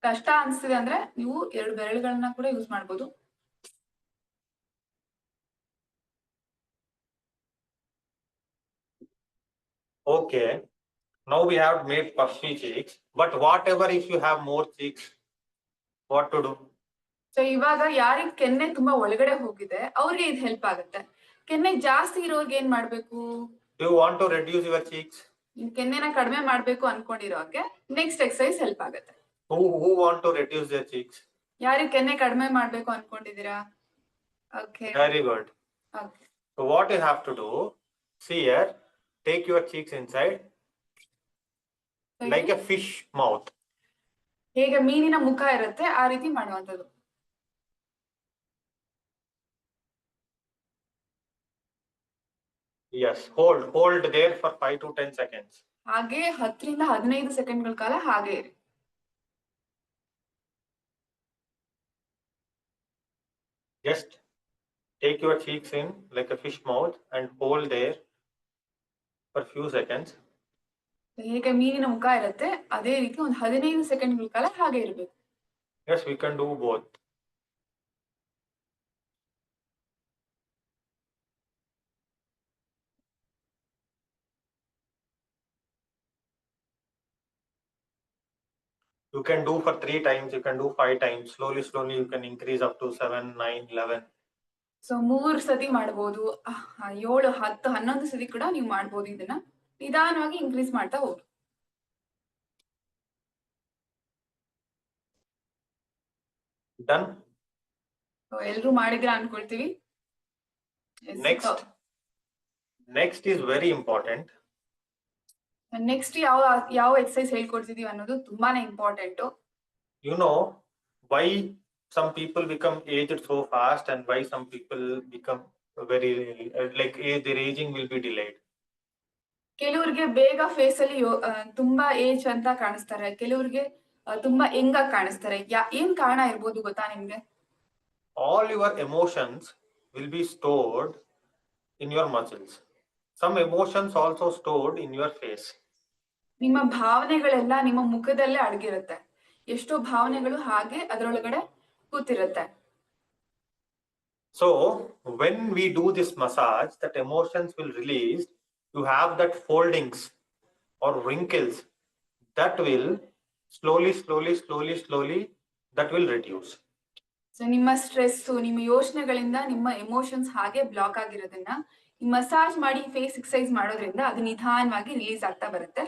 ಕಷ್ಟ ಅನ್ಸ್ತಿದೆ ಅಂದ್ರೆ ನೀವು 2 ಬೆರಳುಗಳನ್ನ ಕೂಡ ಯೂಸ್ ಮಾಡಬಹುದು. Okay, now we have made puffy cheeks, but whatever if you have more cheeks, what to do? So ಇವಾಗ ಯಾರಿಗೆ ಕೆನ್ನೆ ತುಂಬಾ ಒಳಗಡೆ ಹೋಗಿದೆ ಅವ್ರಿಗೆ ಇದು ಹೆಲ್ಪ್ ಆಗುತ್ತೆ. ಕೆನ್ನೆ ಜಾಸ್ತಿ ಇರೋರ್ಗೆ ಏನ್ ಮಾಡ್ಬೇಕು? Do you want to reduce your cheeks? ಕೆನ್ನೆನ ಕಡಿಮೆ ಮಾಡ್ಬೇಕು ಅನ್ಕೊಂಡಿರೋಕೆ ನೆಕ್ಸ್ಟ್ ಎಕ್ಸರ್ಸೈಸ್ ಹೆಲ್ಪ್ ಆಗುತ್ತೆ. Who want to reduce their cheeks? ಯಾರಿಗೆ ಕೆನ್ನೆ ಕಡಿಮೆ ಮಾಡ್ಬೇಕು ಅನ್ಕೊಂಡಿದೀರಾ? Okay. Very good. Okay. So what you have to do, see here, take your cheeks inside like a fish mouth. ಹೇಗೆ ಮೀನಿನ ಮುಖ ಇರುತ್ತೆ ಆ ರೀತಿ ಮಾಡುವಂಥದ್ದು. Yes, hold there for 5 to 10 seconds. ಹಾಗೆ 10 ರಿಂದ 15 ಸೆಕೆಂಡ್ಗಳ ಕಾಲ ಹಾಗೆ ಇರಿ. Just take your cheeks in like a fish mouth and hold there for few seconds. ಹೇಗೆ ಮೀನಿನ ಮುಖ ಇರುತ್ತೆ ಅದೇ ರೀತಿ ಒಂದು 15 ಸೆಕೆಂಡ್ಗಳ ಕಾಲ ಹಾಗೆ ಇರಬೇಕು. Yes, we can do both. You can do for 3 times, you can do 5 times. Slowly you can increase up to 7, 9, 11. So 3 ಸತಿ ಮಾಡಬಹುದು, 7, 10, 11 ಸತಿ ಕೂಡ ನೀವು ಮಾಡಬಹುದು. ಇದನ್ನ ನಿಧಾನವಾಗಿ ಇನ್ಕ್ರೀಸ್ ಮಾಡ್ತಾ ಹೋಗಿ. Done. ಸೊ ಎಲ್ಲರೂ ಮಾಡಿದ್ರ ಅನ್ಕೊಳ್ತೀವಿ. Next is very important. Next ಯಾವ ಎಕ್ಸರ್ಸೈಸ್ ಹೇಳ್ಕೊಡ್ತಿದೀವಿ ಅನ್ನೋದು ತುಂಬಾನೇ important. You know why some people become aged so fast and why some people become very like their aging will be delayed. ಕೆಲವರಿಗೆ ಬೇಗ face ಅಲ್ಲಿ ತುಂಬಾ age ಅಂತ ಕಾಣಿಸ್ತಾರೆ, ಕೆಲವರಿಗೆ ತುಂಬಾ ಯಂಗ್ ಆಗಿ ಕಾಣಿಸ್ತಾರೆ. ಏನ್ ಕಾರಣ ಇರ್ಬೋದು ಗೊತ್ತಾ ನಿಮ್ಗೆ? All your emotions will be stored in your muscles. Some emotions also stored in your face. ನಿಮ್ಮ ಭಾವನೆಗಳೆಲ್ಲ ನಿಮ್ಮ ಮುಖದಲ್ಲೇ ಅಡಗಿರುತ್ತೆ. ಎಷ್ಟೋ ಭಾವನೆಗಳು ಹಾಗೆ ಅದರೊಳಗಡೆ ಕೂತಿರುತ್ತೆ. So when we do this massage, that emotions will release. You have that foldings or wrinkles that will slowly that will reduce. So ನಿಮ್ಮ stress, ನಿಮ್ಮ ಯೋಚನೆಗಳಿಂದ ನಿಮ್ಮ emotions ಹಾಗೆ ಬ್ಲಾಕ್ ಆಗಿರೋದನ್ನ ಈ ಮಸಾಜ್ ಮಾಡಿ ಫೇಸ್ ಎಕ್ಸರ್ಸೈಸ್ ಮಾಡೋದ್ರಿಂದ ಅದು ನಿಧಾನವಾಗಿ ರಿಲೀಸ್ ಆಗ್ತಾ ಬರುತ್ತೆ.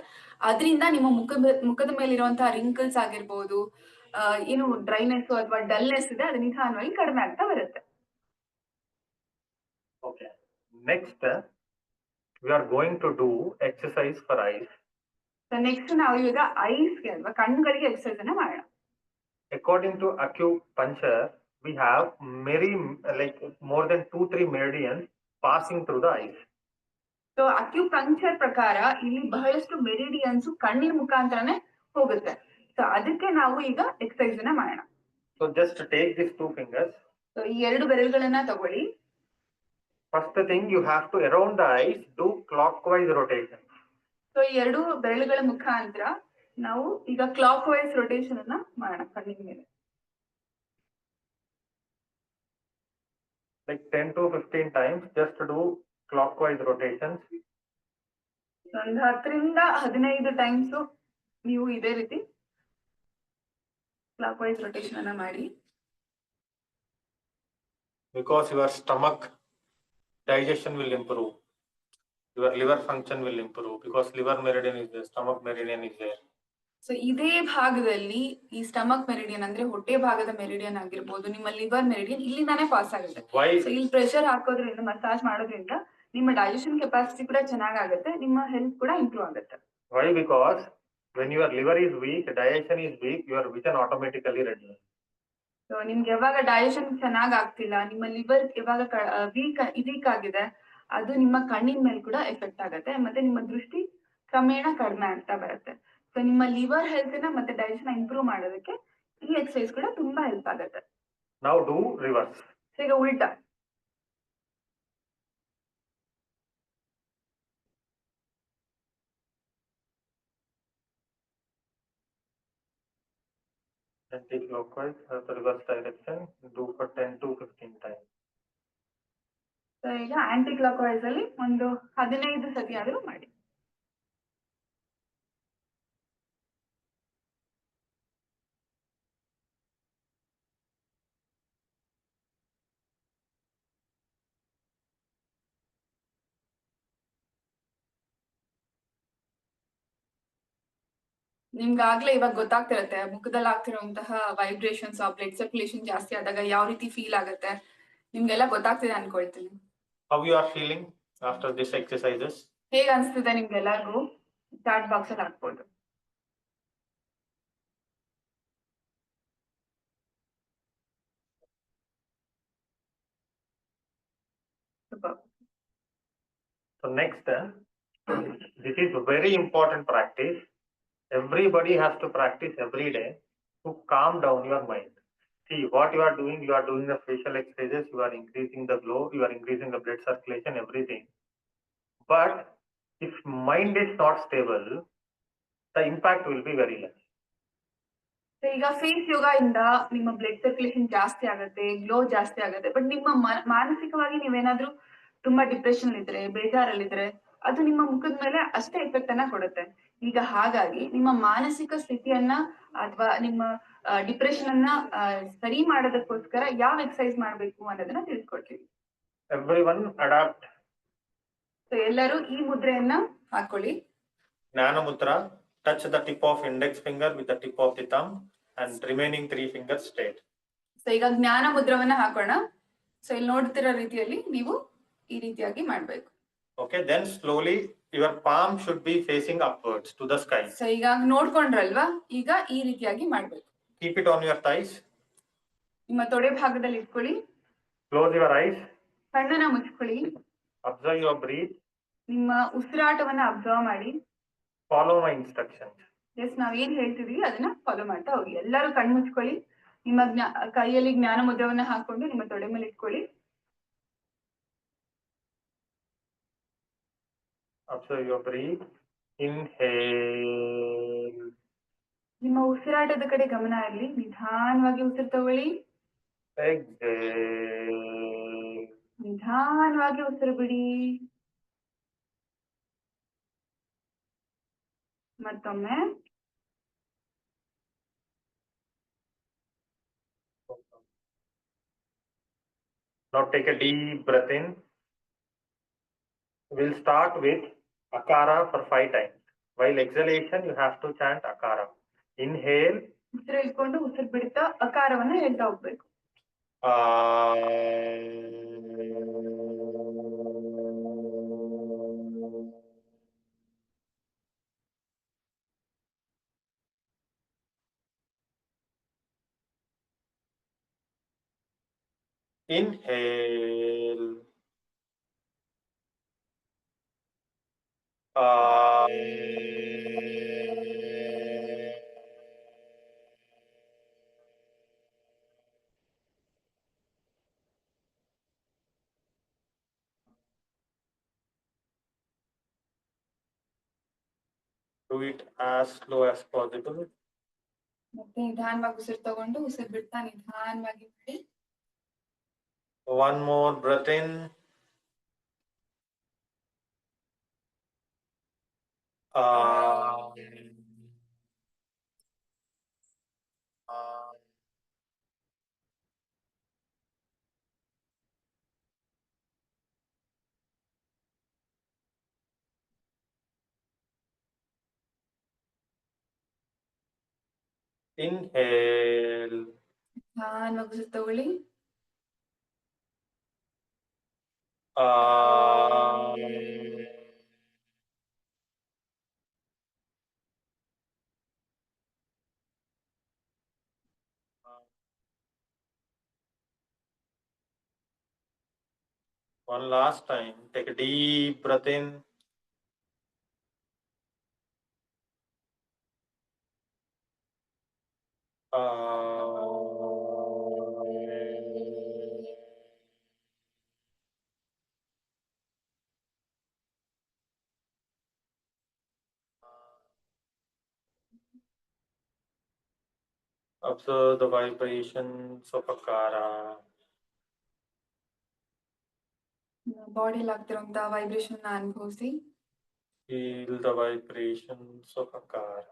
ಅದರಿಂದ ನಿಮ್ಮ ಮುಖದ ಮೇಲಿರುವಂತಹ ರಿಂಕಲ್ಸ್ ಆಗಿರ್ಬೋದು, ಏನು ಡ್ರೈನೆಸ್ ಅಥವಾ ಡಲ್ನೆಸ್ ಇದೆ ಅದು ನಿಧಾನವಾಗಿ ಕಡಿಮೆ ಆಗ್ತಾ ಬರುತ್ತೆ. Okay, next we are going to do exercise for eyes. So next ನಾವು ಈಗ ಐಸ್ಗೆ ಅಥವಾ ಕಣ್ಣುಗಳಿಗೆ ಎಕ್ಸರ್ಸೈಸ್ ಅನ್ನ ಮಾಡೋಣ. According to acupuncture, we have more than 2-3 meridians passing through the eyes. So acupuncture ಪ್ರಕಾರ ಇಲ್ಲಿ ಬಹಳಷ್ಟು ಮೆರಿಡಿಯನ್ಸ್ ಕಣ್ಣಿನ ಮುಖಾಂತರನೇ ಹೋಗುತ್ತೆ. ಸೊ ಅದಕ್ಕೆ ನಾವು ಈಗ ಎಕ್ಸರ್ಸೈಸ್ ಅನ್ನ ಮಾಡೋಣ. So just take these 2 fingers. So ಈ 2 ಬೆರಳುಗಳನ್ನ ತಗೊಳ್ಳಿ. First thing, you have to around the eyes do clockwise rotation. So ಈ 2 ಬೆರಳುಗಳ ಮುಖಾಂತರ ನಾವು ಈಗ ಕ್ಲಾಕ್ ವೈಸ್ ರೊಟೇಷನ್ ಅನ್ನ ಮಾಡೋಣ ಕಣ್ಣಿನ ಮೇಲೆ. Like 10 to 15 times, just do clockwise rotations. ಒಂದು 10 ರಿಂದ 15 ಟೈಮ್ಸ್ ನೀವು ಇದೇ ರೀತಿ ಕ್ಲಾಕ್ ವೈಸ್ ರೊಟೇಷನ್ ಅನ್ನ ಮಾಡಿ. Because your stomach digestion will improve. your liver function will improve because liver meridian is there, stomach meridian is there. So ಇದೇ ಭಾಗದಲ್ಲಿ ಈ ಸ್ಟಮಕ್ ಮೆರಿಡಿಯನ್ ಅಂದ್ರೆ ಹೊಟ್ಟೆ ಭಾಗದ ಮೆರಿಡಿಯನ್ ಆಗಿರ್ಬೋದು, ನಿಮ್ಮ ಲಿವರ್ ಮೆರಿಡಿಯನ್ ಇಲ್ಲಿಂದಾನೇ ಪಾಸ್ ಆಗುತ್ತೆ. Why? ಸೊ ಇಲ್ಲಿ ಪ್ರೆಷರ್ ಹಾಕೋದ್ರಿಂದ, ಮಸಾಜ್ ಮಾಡೋದ್ರಿಂದ ನಿಮ್ಮ ಡೈಜೆಷನ್ ಕೆಪಾಸಿಟಿ ಕೂಡ ಚೆನ್ನಾಗಾಗುತ್ತೆ, ನಿಮ್ಮ ಹೆಲ್ತ್ ಕೂಡ ಇಂಪ್ರೂವ್ ಆಗುತ್ತೆ. Why? Because when your liver is weak, digestion is weak, your vision automatically reduces. So ನಿಮ್ಗೆ ಯಾವಾಗ ಡೈಜೆಷನ್ ಚೆನ್ನಾಗ್ ಆಗ್ತಿಲ್ಲ, ನಿಮ್ಮ ಲಿವರ್ ಯಾವಾಗ ವೀಕ್ ಆಗಿದೆ, ಅದು ನಿಮ್ಮ ಕಣ್ಣಿನ ಮೇಲೆ ಕೂಡ ಎಫೆಕ್ಟ್ ಆಗುತ್ತೆ, ಮತ್ತೆ ನಿಮ್ಮ ದೃಷ್ಟಿ ಕ್ರಮೇಣ ಕಡಿಮೆ ಆಗ್ತಾ ಬರುತ್ತೆ. ಸೊ ನಿಮ್ಮ ಲಿವರ್ ಹೆಲ್ತ್ ನ ಮತ್ತೆ ಡೈಜೆಷನ್ ಇಂಪ್ರೂವ್ ಮಾಡೋದಕ್ಕೆ ಈ ಎಕ್ಸರ್ಸೈಸ್ ಕೂಡ ತುಂಬಾ ಹೆಲ್ಪ್ ಆಗುತ್ತೆ. Now do reverse. ಸೊ ಈಗ ಉಲ್ಟಾ. Anti-clockwise, the reverse direction, do for 10 to 15 times. So ಈಗ ಆಂಟಿ ಕ್ಲಾಕ್ ವೈಸ್ ಅಲ್ಲಿ ಒಂದು 15 ಸತಿ ಆದ್ರೂ ಮಾಡಿ. ನಿಮ್ಗೆ ಆಗ್ಲೇ ಇವಾಗ ಗೊತ್ತಾಗ್ತಿರತ್ತೆ ಮುಖದಲ್ಲಿ ಆಗ್ತಿರುವಂತಹ ವೈಬ್ರೇಷನ್ಸ್, ಬ್ಲಡ್ ಸರ್ಕ್ಯುಲೇಷನ್ ಜಾಸ್ತಿ ಆದಾಗ ಯಾವ ರೀತಿ ಫೀಲ್ ಆಗುತ್ತೆ, ನಿಮ್ಗೆಲ್ಲ ಗೊತ್ತಾಗ್ತಿದೆ ಅನ್ಕೊಳ್ತೀನಿ. How you are feeling after this exercises? ಹೇಗೆ ಅನ್ಸ್ತಿದೆ ನಿಮ್ಗೆಲ್ಲರಿಗೂ? ಚಾಟ್ ಬಾಕ್ಸ್ ಅಲ್ಲಿ ಹಾಕ್ಬೋದು. So next, this is a very important practice. Everybody has to practice every day to calm down your mind. See what you are doing the facial exercises, you are increasing the glow, you are increasing the blood circulation, everything. But if mind is not stable, the impact will be very less. ಈಗ face ಯೋಗ ಇಂದ ನಿಮ್ಮ blood circulation ಜಾಸ್ತಿ ಆಗುತ್ತೆ, glow ಜಾಸ್ತಿ ಆಗುತ್ತೆ. But ನಿಮ್ಮ ಮಾನಸಿಕವಾಗಿ ನೀವೇನಾದ್ರೂ ತುಂಬಾ ಡಿಪ್ರೆಷನ್ ಇದ್ರೆ, ಬೇಜಾರಲ್ಲಿದ್ರೆ, ಅದು ನಿಮ್ಮ ಮುಖದ ಮೇಲೆ ಅಷ್ಟೇ ಎಫೆಕ್ಟ್ ಅನ್ನ ಕೊಡುತ್ತೆ. ಈಗ ಹಾಗಾಗಿ ನಿಮ್ಮ ಮಾನಸಿಕ ಸ್ಥಿತಿಯನ್ನ ಅಥವಾ ನಿಮ್ಮ ಡಿಪ್ರೆಷನ್ ಅನ್ನ ಸರಿ ಮಾಡೋದಕ್ಕೋಸ್ಕರ ಯಾವ ಎಕ್ಸರ್ಸೈಸ್ ಮಾಡ್ಬೇಕು ಅನ್ನೋದನ್ನ ತಿಳಿಸ್ಕೊಡ್ತೀವಿ. Everyone adapt. ಸೊ ಎಲ್ಲರೂ ಈ ಮುದ್ರೆಯನ್ನ ಹಾಕೊಳ್ಳಿ. Jnana Mudra, touch the tip of index finger with the tip of the thumb and remaining 3 fingers straight. So ಈಗ ಜ್ಞಾನ ಮುದ್ರವನ್ನ ಹಾಕೋಣ. ಸೊ ಇಲ್ಲಿ ನೋಡ್ತಿರೋ ರೀತಿಯಲ್ಲಿ ನೀವು ಈ ರೀತಿಯಾಗಿ ಮಾಡ್ಬೇಕು. Okay, then slowly your palm should be facing upwards to the sky. So ಈಗ ನೋಡ್ಕೊಂಡ್ರಲ್ವಾ, ಈಗ ಈ ರೀತಿಯಾಗಿ ಮಾಡ್ಬೇಕು. Keep it on your thighs. ನಿಮ್ಮ ತೊಡೆ ಭಾಗದಲ್ಲಿ ಇಟ್ಕೊಳ್ಳಿ. Close your eyes. ಕಣ್ಣನ್ನ ಮುಚ್ಕೊಳ್ಳಿ. Observe your breath. ನಿಮ್ಮ ಉಸಿರಾಟವನ್ನ ಅಬ್ಸರ್ವ್ ಮಾಡಿ. Follow my instructions. ಎಸ್, ನಾವ್ ಏನ್ ಹೇಳ್ತಿದೀವಿ ಅದನ್ನ ಫಾಲೋ ಮಾಡ್ತಾ ಹೋಗಿ. ಎಲ್ಲರೂ ಕಣ್ಣು ಮುಚ್ಕೊಳ್ಳಿ. ನಿಮ್ಮ ಕೈಯಲ್ಲಿ ಜ್ಞಾನ ಮುದ್ರವನ್ನ ಹಾಕೊಂಡು ನಿಮ್ಮ ತೊಡೆ ಮೇಲೆ ಇಟ್ಕೊಳ್ಳಿ. Observe your breath. Inhale. ನಿಮ್ಮ ಉಸಿರಾಟದ ಕಡೆ ಗಮನ ಇರಲಿ. ನಿಧಾನವಾಗಿ ಉಸಿರು ತಗೊಳ್ಳಿ. Exhale. ನಿಧಾನವಾಗಿ ಉಸಿರು ಬಿಡಿ. ಮತ್ತೊಮ್ಮೆ. Now take a deep breath in. We'll start with Akara for 5 times. While exhalation, you have to chant Akara. Inhale. ಉಸಿರು ಇಟ್ಕೊಂಡು ಉಸಿರು ಬಿಡ್ತಾ ಅಕಾರವನ್ನ ಹೇಳ್ತಾ ಹೋಗ್ಬೇಕು. Inhale. Do it as slow as possible. ಮತ್ತೆ ನಿಧಾನವಾಗಿ ಉಸಿರು ತಗೊಂಡು ಉಸಿರು ಬಿಡ್ತಾ ನಿಧಾನವಾಗಿ ಮಾಡಿ. One more breath in. Inhale. ನಿಧಾನವಾಗಿ ಉಸಿರು ತಗೊಳ್ಳಿ. One last time, take a deep breath in. Observe the vibrations of Akara. ಬಾಡಿಯಲ್ಲಿ ಆಗ್ತಿರುವಂತಹ ವೈಬ್ರೇಷನ್ ಅನುಭವಿಸಿ. Feel the vibrations of Akara.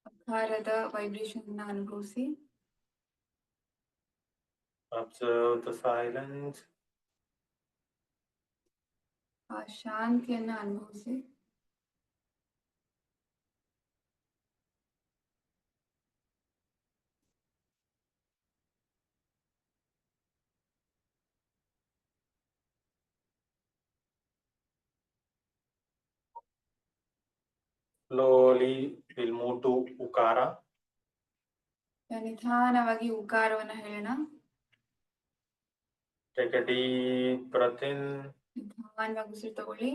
ಆಕಾರದ ವೈಬ್ರೇಷನ್ ಅನುಭವಿಸಿ. Observe the silence. ಆ ಶಾಂತಿಯನ್ನ ಅನುಭವಿಸಿ. Slowly we'll move to Ukara. ನಿಧಾನವಾಗಿ ಉಕಾರವನ್ನ ಹೇಳೋಣ. Take a deep breath in. ನಿಧಾನವಾಗಿ ಉಸಿರು ತಗೊಳ್ಳಿ.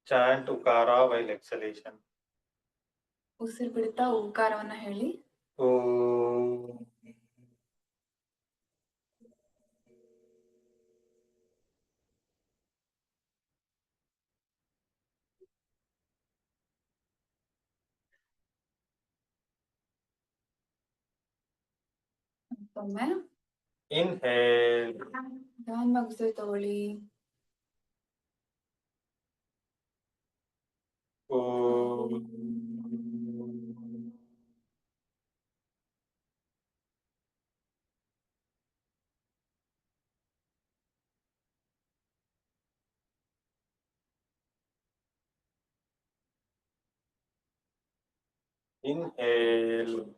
Chant Ukara while exhalation. ಉಸಿರು ಬಿಡ್ತಾ ಉಕಾರವನ್ನ ಹೇಳಿ. ಮತ್ತೊಮ್ಮೆ Inhale. ನಿಧಾನವಾಗಿ ಉಸಿರು ತಗೊಳ್ಳಿ. Inhale.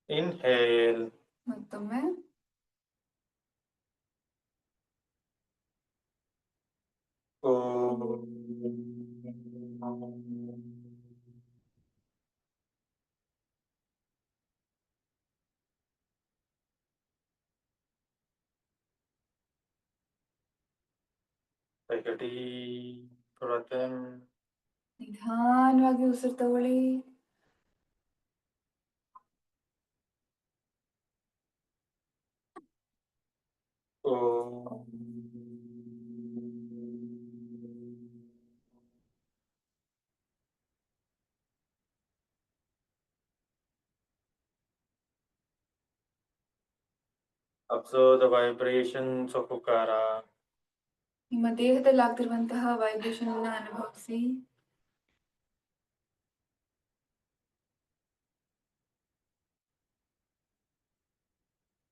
Inhale. ಮತ್ತೊಮ್ಮೆ Take a deep breath in. ನಿಧಾನವಾಗಿ ಉಸಿರು ತಗೊಳ್ಳಿ. Observe the vibrations of Ukara. ನಿಮ್ಮ ದೇಹದಲ್ಲಿ ಆಗ್ತಿರುವಂತಹ ವೈಬ್ರೇಷನ್ ಅನ್ನ ಅನುಭವಿಸಿ.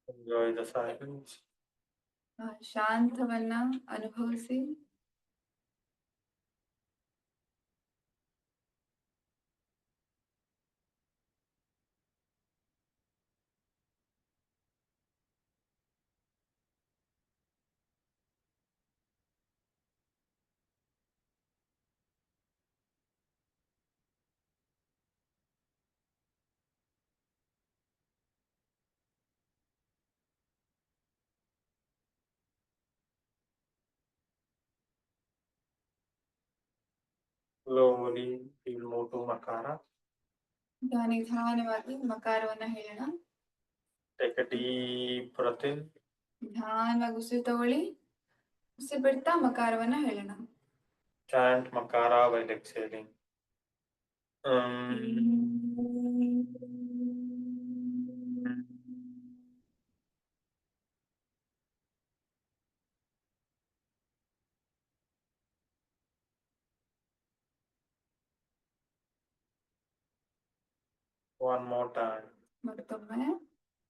Enjoy the silence. ಶಾಂತವನ್ನ ಅನುಭವಿಸಿ. Slowly we'll move to Makara. ನಿಧಾನವಾಗಿ ಮಕಾರವನ್ನ ಹೇಳೋಣ. Take a deep breath in. ನಿಧಾನವಾಗಿ ಉಸಿರು ತಗೊಳ್ಳಿ. ಉಸಿರು ಬಿಡ್ತಾ ಮಕಾರವನ್ನ ಹೇಳೋಣ. Chant Makara while exhaling. One more time. ಮತ್ತೊಮ್ಮೆ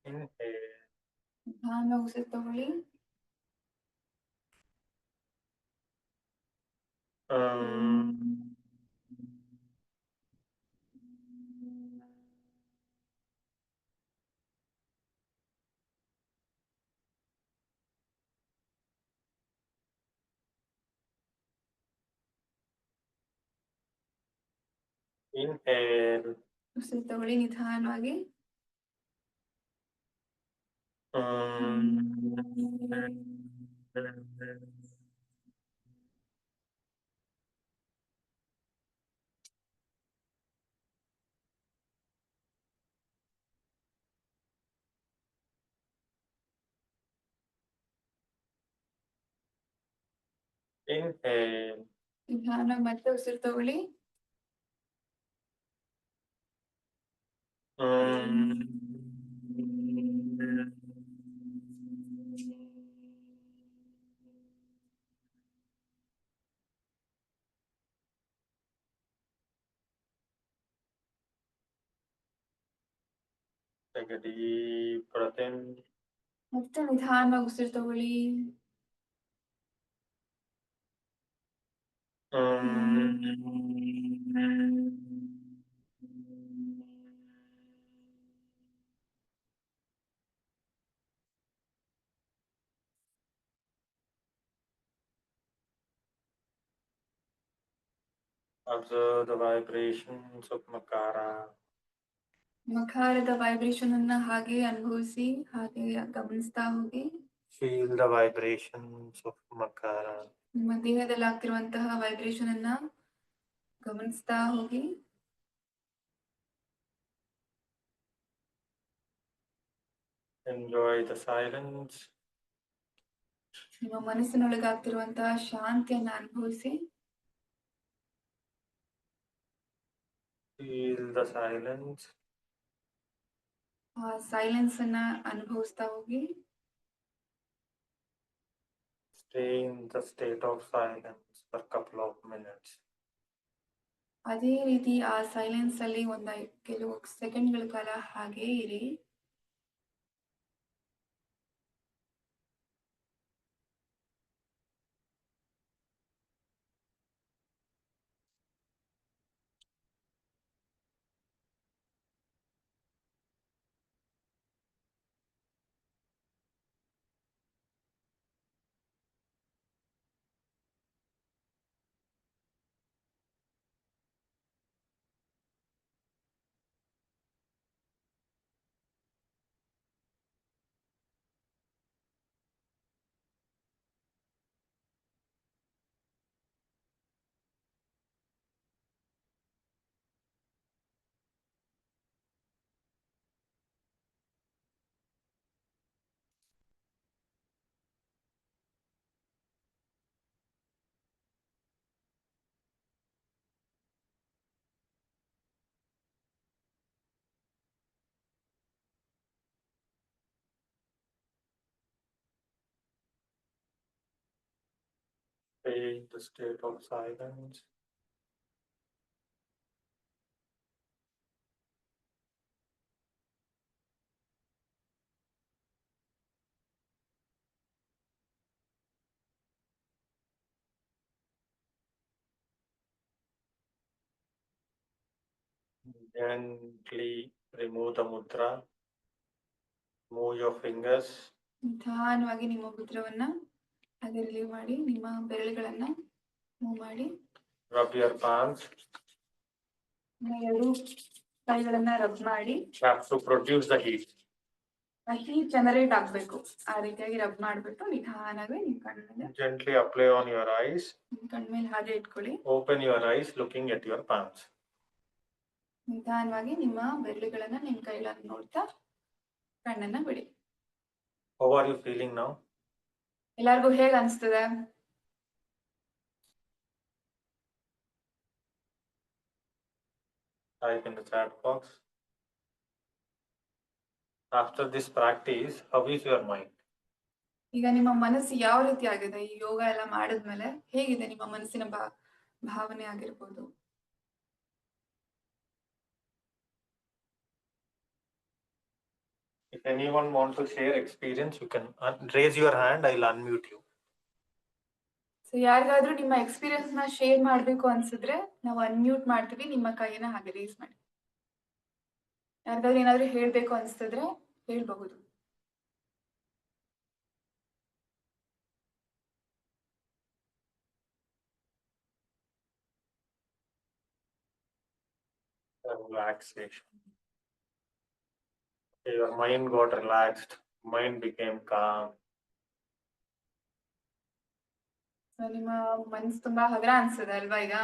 Inhale. ನಿಧಾನವಾಗಿ ಉಸಿರು ತಗೊಳ್ಳಿ. Inhale. ಉಸಿರು ತಗೊಳ್ಳಿ ನಿಧಾನವಾಗಿ. Inhale. ನಿಧಾನವಾಗಿ ಮತ್ತೆ ಉಸಿರು ತಗೊಳ್ಳಿ. Take a deep breath in. ಮತ್ತೆ ನಿಧಾನವಾಗಿ ಉಸಿರು ತಗೊಳ್ಳಿ. Observe the vibrations of Makara. ಮಕಾರದ ವೈಬ್ರೇಷನ್ ಅನ್ನ ಹಾಗೆ ಅನುಭವಿಸಿ, ಹಾಗೆ ಗಮನಿಸ್ತಾ ಹೋಗಿ. Feel the vibrations of Makara. ನಿಮ್ಮ ದೇಹದಲ್ಲಿ ಆಗ್ತಿರುವಂತಹ ವೈಬ್ರೇಷನ್ ಅನ್ನ ಗಮನಿಸ್ತಾ ಹೋಗಿ. Enjoy the silence. ನಿಮ್ಮ ಮನಸ್ಸಿನೊಳಗೆ ಆಗ್ತಿರುವಂತಹ ಶಾಂತಿಯನ್ನ ಅನುಭವಿಸಿ. Feel the silence. ಆ ಸೈಲೆನ್ಸ್ ಅನ್ನ ಅನುಭವಿಸ್ತಾ ಹೋಗಿ. Stay in the state of silence for a couple of minutes. ಅದೇ ರೀತಿ ಆ ಸೈಲೆನ್ಸ್ ಅಲ್ಲಿ ಕೆಲವು ಸೆಕೆಂಡ್ಗಳ ಕಾಲ ಹಾಗೇ ಇರಿ. Stay in the state of silence. Gently remove the mudra. Move your fingers. ನಿಧಾನವಾಗಿ ನಿಮ್ಮ ಮುದ್ರವನ್ನ ಹಾಗೆ ರಿಲೀವ್ ಮಾಡಿ. ನಿಮ್ಮ ಬೆರಳುಗಳನ್ನ ಮೂವ್ ಮಾಡಿ. Rub your palms. ನಿಮ್ಮ ಎರಡು ಕೈಗಳನ್ನ ರಬ್ ಮಾಡಿ. Have to produce the heat. ಆ ಹೀಟ್ ಜನರೇಟ್ ಆಗ್ಬೇಕು. ಆ ರೀತಿಯಾಗಿ ರಬ್ ಮಾಡ್ಬಿಟ್ಟು ನಿಧಾನವಾಗಿ ನಿಮ್ ಕಣ್ಮೇಲೆ Gently apply on your eyes. ನಿಮ್ ಕಣ್ಮೇಲೆ ಹಾಗೆ ಇಟ್ಕೊಳ್ಳಿ. Open your eyes looking at your palms. ನಿಧಾನವಾಗಿ ನಿಮ್ಮ ಬೆರಳುಗಳನ್ನ ನಿಮ್ ಕೈಗಳನ್ನು ನೋಡ್ತಾ ಕಣ್ಣನ್ನ ಬಿಡಿ. How are you feeling now? ಎಲ್ಲಾರ್ಗು ಹೇಗ್ ಅನ್ಸ್ತದೆ? Type in the chat box. After this practice, how is your mind? ಈಗ ನಿಮ್ಮ ಮನಸ್ಸು ಯಾವ ರೀತಿ ಆಗಿದೆ? ಈ ಯೋಗ ಎಲ್ಲ ಮಾಡಿದ್ಮೇಲೆ ಹೇಗಿದೆ ನಿಮ್ಮ ಮನಸ್ಸಿನ ಭಾವನೆ ಆಗಿರ್ಬೋದು? If anyone wants to share experience, you can raise your hand. I'll unmute you. So ಯಾರಿಗಾದ್ರೂ ನಿಮ್ಮ ಎಕ್ಸ್ಪೀರಿಯನ್ಸ್ ನ ಶೇರ್ ಮಾಡ್ಬೇಕು ಅನ್ಸಿದ್ರೆ ನಾವು ಅನ್ಮ್ಯೂಟ್ ಮಾಡ್ತೀವಿ, ನಿಮ್ಮ ಕೈಯನ್ನ ಹಾಗೆ ರೇಸ್ ಮಾಡಿ. ಯಾರಿಗಾದ್ರೂ ಏನಾದ್ರೂ ಹೇಳ್ಬೇಕು ಅನ್ಸಿದ್ರೆ ಹೇಳ್ಬಹುದು. Relaxation. Your mind got relaxed, mind became calm. So ನಿಮ್ಮ ಮನ್ಸು ತುಂಬಾ ಹಗರ ಅನ್ಸದೆ ಅಲ್ವಾ ಈಗ?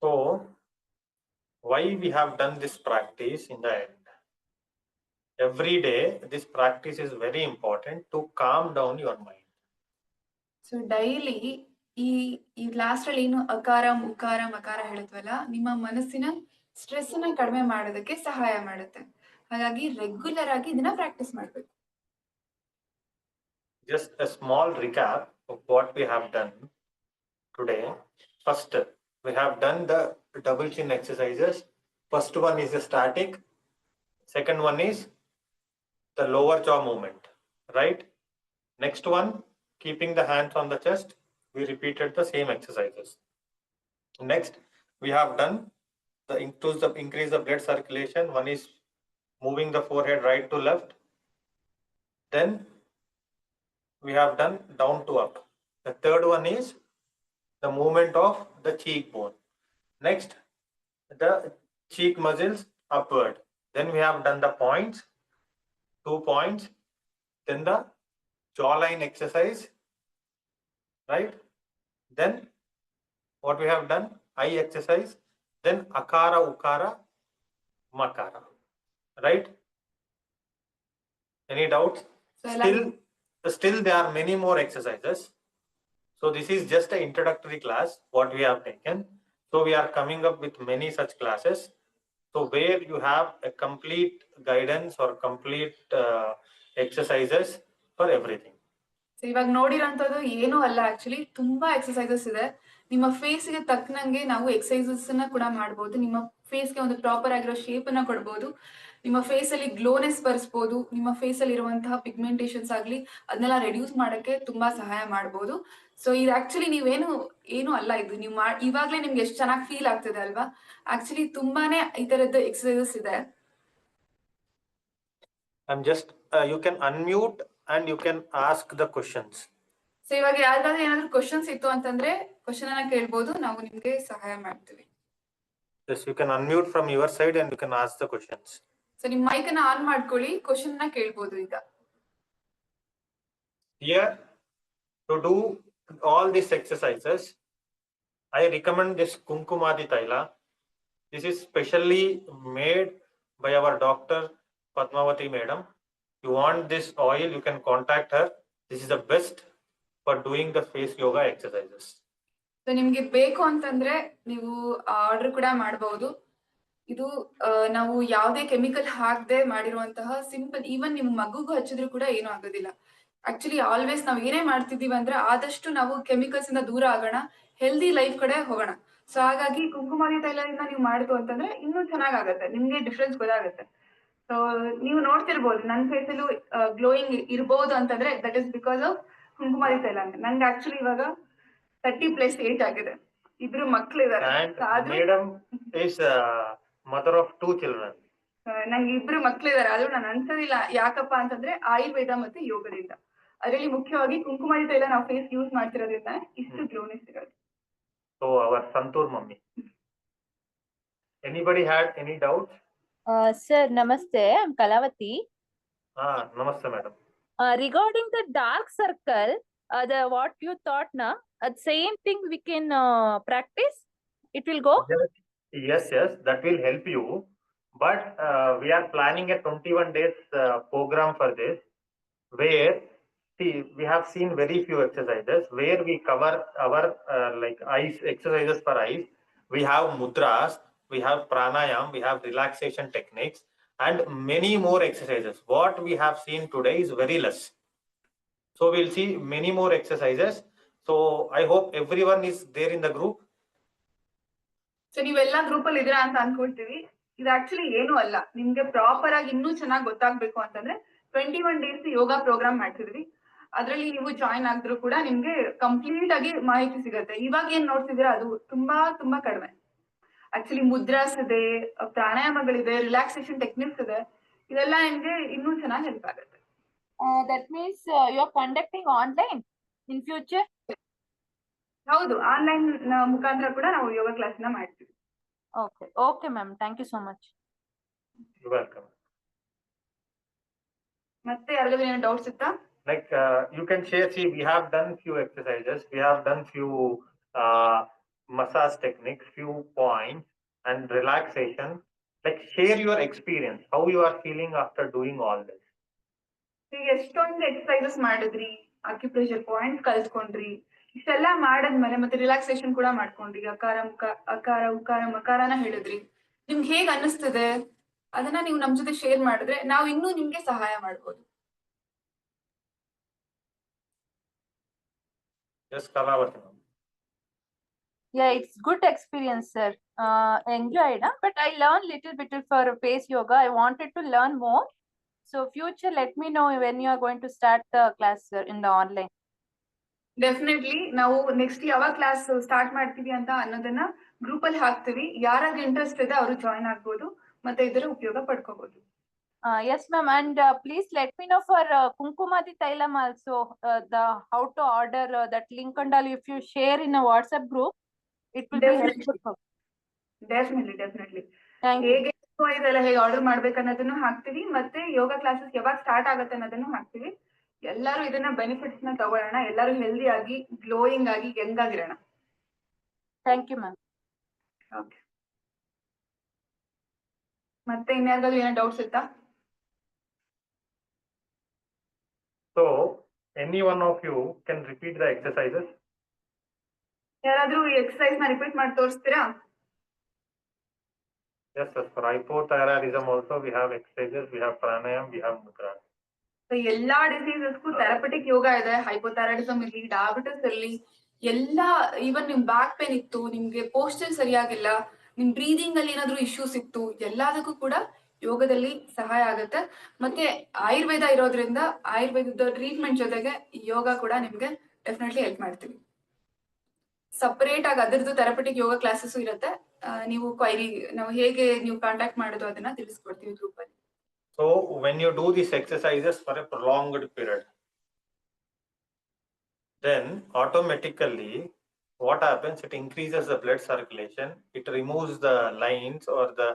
So, why we have done this practice in the end? Every day, this practice is very important to calm down your mind. So daily ಈ last ಅಲ್ಲಿ ಏನು ಅಕಾರ ಮುಕಾರ ಮಕಾರ ಹೇಳಿದ್ವಲ್ಲ, ನಿಮ್ಮ ಮನಸ್ಸಿನ ಸ್ಟ್ರೆಸ್ ನ ಕಡಿಮೆ ಮಾಡೋದಕ್ಕೆ ಸಹಾಯ ಮಾಡುತ್ತೆ. ಹಾಗಾಗಿ ರೆಗ್ಯುಲರ್ ಆಗಿ ಇದನ್ನ ಪ್ರಾಕ್ಟೀಸ್ ಮಾಡ್ಬೇಕು. Just a small recap of what we have done today. First, we have done the double chin exercises. First one is the static. Second one is the lower jaw movement, right? Next one, keeping the hands on the chest. We repeated the same exercises. Next, we have done the increase the blood circulation. One is moving the forehead right to left. Then we have done down to up. The third one is the movement of the cheekbone. Next, the cheek muscles upward. Then we have done the points, 2 points. Then the jawline exercise, right? Then what we have done, eye exercise. Then akara, ukara, makara, right? Any doubts? Still there are many more exercises. So this is just an introductory class what we have taken. So we are coming up with many such classes. So where you have a complete guidance or complete exercises for everything. So ಇವಾಗ ನೋಡಿರೋಂಥದ್ದು ಏನು ಅಲ್ಲ, actually ತುಂಬಾ exercises ಇದೆ. ನಿಮ್ಮ face ಗೆ ತಕ್ಕನಂಗೆ ನಾವು exercises ನ ಕೂಡ ಮಾಡಬಹುದು. ನಿಮ್ಮ ಫೇಸ್ ಗೆ ಒಂದು ಪ್ರಾಪರ್ ಆಗಿರೋ ಶೇಪ್ ಅನ್ನ ಕೊಡಬಹುದು. ನಿಮ್ಮ ಫೇಸ್ ಅಲ್ಲಿ ಗ್ಲೋನೆಸ್ ಬರ್ಸ್ಬೋದು. ನಿಮ್ಮ ಫೇಸ್ ಅಲ್ಲಿ ಇರುವಂತಹ ಪಿಗ್ಮೆಂಟೇಷನ್ಸ್ ಆಗ್ಲಿ ಅದನ್ನೆಲ್ಲ ರೆಡ್ಯೂಸ್ ಮಾಡಕ್ಕೆ ತುಂಬಾ ಸಹಾಯ ಮಾಡಬಹುದು. ಸೊ ಇದು ಆಕ್ಚುಲಿ ಏನು ಅಲ್ಲ, ಇದು ನೀವು ಇವಾಗ್ಲೇ ನಿಮ್ಗೆ ಎಷ್ಟು ಚೆನ್ನಾಗಿ ಫೀಲ್ ಆಗ್ತದೆ ಅಲ್ವಾ? ಆಕ್ಚುಲಿ ತುಂಬಾನೇ ಈ ತರದ್ದು ಎಕ್ಸರ್ಸೈಸಸ್ ಇದೆ. I'm just you can unmute and you can ask the questions. So ಇವಾಗ ಯಾರಿಗಾದ್ರೂ ಏನಾದ್ರು ಕ್ವಶನ್ಸ್ ಇತ್ತು ಅಂತಂದ್ರೆ ಕ್ವಶನ್ ಅನ್ನ ಕೇಳ್ಬೋದು, ನಾವು ನಿಮ್ಗೆ ಸಹಾಯ ಮಾಡ್ತೀವಿ. Yes, you can unmute from your side and you can ask the questions. So ನಿಮ್ ಮೈಕ್ ಅನ್ನ ಆನ್ ಮಾಡ್ಕೊಳ್ಳಿ, ಕ್ವಶನ್ ನ ಕೇಳ್ಬೋದು ಈಗ. Here, to do all these exercises, I recommend this Kumkumadi Taila. This is specially made by our doctor Padmavati madam. You want this oil, you can contact her. This is the best for doing the face yoga exercises. So ನಿಮ್ಗೆ ಬೇಕು ಅಂತಂದ್ರೆ ನೀವು order ಕೂಡ ಮಾಡಬಹುದು. ಇದು ನಾವು ಯಾವುದೇ chemical ಹಾಕದೆ ಮಾಡಿರುವಂತಹ ಸಿಂಪಲ್, ಈವನ್ ನಿಮ್ ಮಗುಗೂ ಹಚ್ಚಿದ್ರು ಕೂಡ ಏನೂ ಆಗೋದಿಲ್ಲ. ಆಕ್ಚುಲಿ ಆಲ್ವೇಸ್ ನಾವ್ ಏನೇ ಮಾಡ್ತಿದೀವಿ ಅಂದ್ರೆ ಆದಷ್ಟು ನಾವು ಕೆಮಿಕಲ್ಸ್ ಇಂದ ದೂರ ಆಗೋಣ, ಹೆಲ್ದಿ ಲೈಫ್ ಕಡೆ ಹೋಗೋಣ. ಸೊ ಹಾಗಾಗಿ ಕುಂಕುಮಾದಿ ತೈಲದಿಂದ ನೀವು ಮಾಡಿದ್ರು ಅಂತಂದ್ರೆ ಇನ್ನೂ ಚೆನ್ನಾಗಾಗತ್ತೆ, ನಿಮ್ಗೆ ಡಿಫ್ರೆನ್ಸ್ ಗೊತ್ತಾಗುತ್ತೆ. ಸೊ ನೀವು ನೋಡ್ತಿರ್ಬೋದು ನನ್ನ ಫೇಸಲ್ಲೂ ಗ್ಲೋಯಿಂಗ್ ಇರ್ಬೋದು ಅಂತಂದ್ರೆ that is because of Kumkumadi ತೈಲ. ನಂಗೆ ಆಕ್ಚುಲಿ ಇವಾಗ 30+ ಏಜ್ ಆಗಿದೆ, 2 ಮಕ್ಳಿದ್ದಾರೆ. Mother of 2 children. ನಂಗೆ 2 ಮಕ್ಳಿದ್ದಾರೆ. ಆದ್ರೂ ನಾನು ಅನ್ಸೋದಿಲ್ಲ, ಯಾಕಪ್ಪ ಅಂತಂದ್ರೆ ಆಯುರ್ವೇದ ಮತ್ತೆ ಯೋಗದಿಂದ, ಅದರಲ್ಲಿ ಮುಖ್ಯವಾಗಿ ಕುಂಕುಮಾದಿ ತೈಲ ನಾವು ಫೇಸ್ ಯೂಸ್ ಮಾಡ್ತಿರೋದ್ರಿಂದ ಇಷ್ಟು ಗ್ಲೋನೆಸ್ ಇರೋದು. So our Santur mummy. Anybody had any doubts? Sir, namaste. I'm Kalavati. Namaste, madam. Regarding the dark circle, the what you thought na, same thing we can practice. It will go. Yes, that will help you. But we are planning a 21 days program for this, where we have seen very few exercises where we cover our like eyes exercises for eyes. We have mudras, we have pranayam, we have relaxation techniques, and many more exercises. What we have seen today is very less. So we'll see many more exercises. So I hope everyone is there in the group. So ನೀವೆಲ್ಲಾ group ಅಲ್ಲಿ ಇದೀರಾ ಅಂತ ಅನ್ಕೊಳ್ತೀವಿ. ಇದು actually ಏನು ಅಲ್ಲ. ನಿಮ್ಗೆ proper ಆಗಿ ಇನ್ನೂ ಚೆನ್ನಾಗಿ ಗೊತ್ತಾಗ್ಬೇಕು ಅಂತಂದ್ರೆ 21 ಡೇಸ್ ಯೋಗ ಪ್ರೋಗ್ರಾಮ್ ಮಾಡ್ತಿದ್ವಿ. ಅದ್ರಲ್ಲಿ ನೀವು ಜಾಯಿನ್ ಆಗಿದ್ರು ಕೂಡ ನಿಮ್ಗೆ ಕಂಪ್ಲೀಟ್ ಆಗಿ ಮಾಹಿತಿ ಸಿಗುತ್ತೆ. ಇವಾಗ ಏನ್ ನೋಡ್ತಿದ್ದೀರಾ ಅದು ತುಂಬಾ ಕಡಿಮೆ. ಆಕ್ಚುಲಿ ಮುದ್ರಾಸ್ ಇದೆ, ಪ್ರಾಣಾಯಾಮಗಳಿದೆ, ರಿಲ್ಯಾಕ್ಸೇಷನ್ ಟೆಕ್ನಿಕ್ಸ್ ಇದೆ. ಇದೆಲ್ಲ ನಿಮ್ಗೆ ಇನ್ನೂ ಚೆನ್ನಾಗಿ ಹೆಲ್ಪ್ ಆಗುತ್ತೆ. That means you are conducting online in future? ಹೌದು, ಆನ್ಲೈನ್ ಮುಖಾಂತರ ಕೂಡ ನಾವು ಯೋಗ ಕ್ಲಾಸ್ ನ ಮಾಡ್ತೀವಿ. Okay. Okay, ma'am. Thank you so much. You're welcome. ಮತ್ತೆ ಯಾರಿಗಾದ್ರೂ ಏನೋ ಡೌಟ್ಸ್ ಇತ್ತಾ? Like you can share, see, we have done few exercises, we have done few massage techniques, few points and relaxation. Like share your experience, how you are feeling after doing all this. ಈಗ ಎಷ್ಟೊಂದು exercises ಮಾಡಿದ್ರಿ, acupressure point ಕಲ್ತ್ಕೊಂಡ್ರಿ, ಇಷ್ಟೆಲ್ಲ ಮಾಡಾದ್ಮೇಲೆ ಮತ್ತೆ relaxation ಕೂಡ ಮಾಡ್ಕೊಂಡ್ರಿ, ಅಕಾರ ಉಕಾರ ಮಕಾರನ ಹೇಳಿದ್ರಿ. ನಿಮ್ಗೆ ಹೇಗ್ ಅನ್ನಿಸ್ತದೆ ಅದನ್ನ ನೀವು ನಮ್ ಜೊತೆ ಶೇರ್ ಮಾಡಿದ್ರೆ ನಾವು ಇನ್ನೂ ನಿಮ್ಗೆ ಸಹಾಯ ಮಾಡ್ಬೋದು. Yes, Kalavati. Yeah, it's good experience, sir. Enjoyed, but I learned little bit for face yoga. I wanted to learn more. So future, let me know when you are going to start the class, sir, in the online. Definitely ನಾವು next ಯಾವಾಗ class start ಮಾಡ್ತೀವಿ ಅಂತ ಅನ್ನೋದನ್ನ group ಅಲ್ಲಿ ಹಾಕ್ತಿವಿ. ಯಾರಾಗ interest ಇದೆ ಅವರು join ಆಗ್ಬೋದು ಮತ್ತೆ ಇದರ ಉಪಯೋಗ ಪಡ್ಕೋಬಹುದು. Yes, ma'am, and please let me know for Kumkumadi Tailam also, the how to order that link and all. If you share in a WhatsApp group, it will be helpful. Definitely Thank you. ಹೇಗೆ ಇದೆಲ್ಲ ಹೇಗೆ order ಮಾಡ್ಬೇಕು ಅನ್ನೋದನ್ನು ಹಾಕ್ತಿವಿ, ಮತ್ತೆ ಯೋಗ classes ಯಾವಾಗ start ಆಗುತ್ತೆ ಅನ್ನೋದನ್ನು ಹಾಕ್ತಿವಿ. ಎಲ್ಲರೂ ಇದನ್ನ ಬೆನಿಫಿಟ್ಸ್ ನ ತಗೊಳ್ಳೋಣ, ಎಲ್ಲರೂ ಹೆಲ್ದಿ ಆಗಿ ಗ್ಲೋಯಿಂಗ್ ಆಗಿ ಯಂಗ್ ಆಗಿರೋಣ. Thank you, ma'am. ಓಕೆ, ಮತ್ತೆ ಇನ್ಯಾರಿಗಾದ್ರೂ ಏನೋ ಡೌಟ್ಸ್ ಇತ್ತಾ? So any one of you can repeat the exercises. ಯಾರಾದ್ರೂ ಈ ಎಕ್ಸರ್ಸೈಸ್ ನ ರಿಪೀಟ್ ಮಾಡಿ ತೋರಿಸ್ತೀರಾ? Yes, sir. For hypothyroidism also we have exercises, we have pranayam, we have mudra. ಎಲ್ಲಾ ಡಿಸೀಸಸ್ಗೂ ಥೆರಪಟಿಕ್ ಯೋಗ ಇದೆ. ಹೈಪೋಥೈರಾಯ್ಡಿಸಮ್ ಇರ್ಲಿ, ಡಯಾಬಿಟಿಸ್ ಇರ್ಲಿ, ಎಲ್ಲಾ, ಈವನ್ ನಿಮ್ ಬ್ಯಾಕ್ ಪೇನ್ ಇತ್ತು, ನಿಮ್ಗೆ ಪೋಸ್ಚರ್ ಸರಿಯಾಗಿಲ್ಲ, ನಿಮ್ ಬ್ರೀದಿಂಗ್ ಅಲ್ಲಿ ಏನಾದ್ರೂ ಇಶ್ಯೂಸ್ ಇತ್ತು, ಎಲ್ಲದಕ್ಕೂ ಕೂಡ ಯೋಗದಲ್ಲಿ ಸಹಾಯ ಆಗುತ್ತೆ. ಮತ್ತೆ ಆಯುರ್ವೇದ ಇರೋದ್ರಿಂದ ಆಯುರ್ವೇದದ ಟ್ರೀಟ್ಮೆಂಟ್ ಜೊತೆಗೆ ಯೋಗ ಕೂಡ ನಿಮ್ಗೆ ಡೆಫಿನೆಟ್ಲಿ ಹೆಲ್ಪ್ ಮಾಡ್ತೀವಿ. ಸಪರೇಟ್ ಆಗಿ ಅದರದ್ದು ಥೆರಪಟಿಕ್ ಯೋಗ ಕ್ಲಾಸಸ್ ಇರುತ್ತೆ. ನೀವು ಕ್ವೈರಿ ನಾವು ಹೇಗೆ ನೀವು ಕಾಂಟ್ಯಾಕ್ಟ್ ಮಾಡೋದು ಅದನ್ನ ತಿಳಿಸ್ಕೊಡ್ತೀವಿ ಗ್ರೂಪ್ ಅಲ್ಲಿ. So when you do these exercises for a prolonged period, then automatically what happens, it increases the blood circulation, it removes the lines or the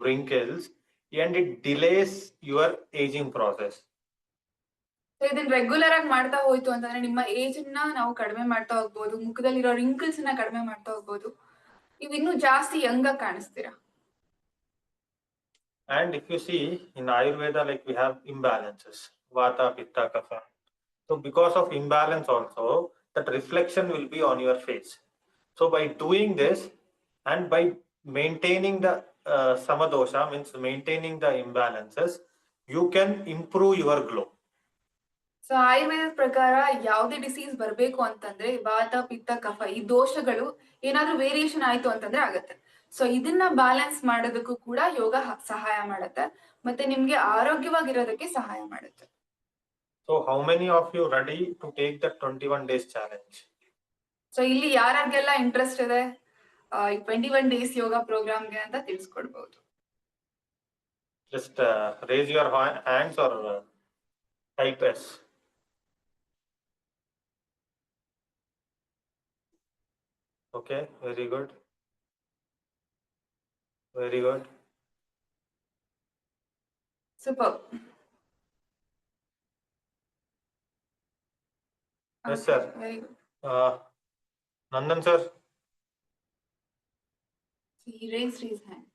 wrinkles, and it delays your aging process. ಇದನ್ನ regular ಆಗಿ ಮಾಡ್ತಾ ಹೋಯ್ತು ಅಂತಂದ್ರೆ ನಿಮ್ಮ age ನ ನಾವು ಕಡಿಮೆ ಮಾಡ್ತಾ ಹೋಗ್ಬೋದು, ಮುಖದಲ್ಲಿರೋ ರಿಂಕಲ್ಸ್ ನ ಕಡಿಮೆ ಮಾಡ್ತಾ ಹೋಗ್ಬೋದು, ನೀವು ಇನ್ನೂ ಜಾಸ್ತಿ ಯಂಗ್ ಆಗಿ ಕಾಣಿಸ್ತೀರಾ. And if you see in Ayurveda, like we have imbalances, Vata, Pitta, Kapha. So because of imbalance also, that reflection will be on your face. So by doing this and by maintaining the samadosha, means maintaining the imbalances, you can improve your glow. So ಆಯುರ್ವೇದದ ಪ್ರಕಾರ ಯಾವುದೇ disease ಬರ್ಬೇಕು ಅಂತಂದ್ರೆ ವಾತ ಪಿತ್ತ ಕಫ ಈ ದೋಷಗಳು ಏನಾದ್ರೂ ವೇರಿಯೇಷನ್ ಆಯ್ತು ಅಂತಂದ್ರೆ ಆಗತ್ತೆ. ಸೊ ಇದನ್ನ ಬ್ಯಾಲೆನ್ಸ್ ಮಾಡೋದಕ್ಕೂ ಕೂಡ ಯೋಗ ಸಹಾಯ ಮಾಡುತ್ತೆ, ಮತ್ತೆ ನಿಮ್ಗೆ ಆರೋಗ್ಯವಾಗಿರೋದಕ್ಕೆ ಸಹಾಯ ಮಾಡುತ್ತೆ. So how many of you ready to take the 21 days challenge? So ಇಲ್ಲಿ ಯಾರಿಗೆಲ್ಲ ಇಂಟ್ರೆಸ್ಟ್ ಇದೆ 21 ಡೇಸ್ ಯೋಗ ಪ್ರೋಗ್ರಾಮ್ಗೆ ಅಂತ ತಿಳಿಸ್ಕೊಡ್ಬಹುದು. Just raise your hands or type S. Okay, very good. Very good. Super. Yes, sir. Very good. Nandan sir. He raised his hand.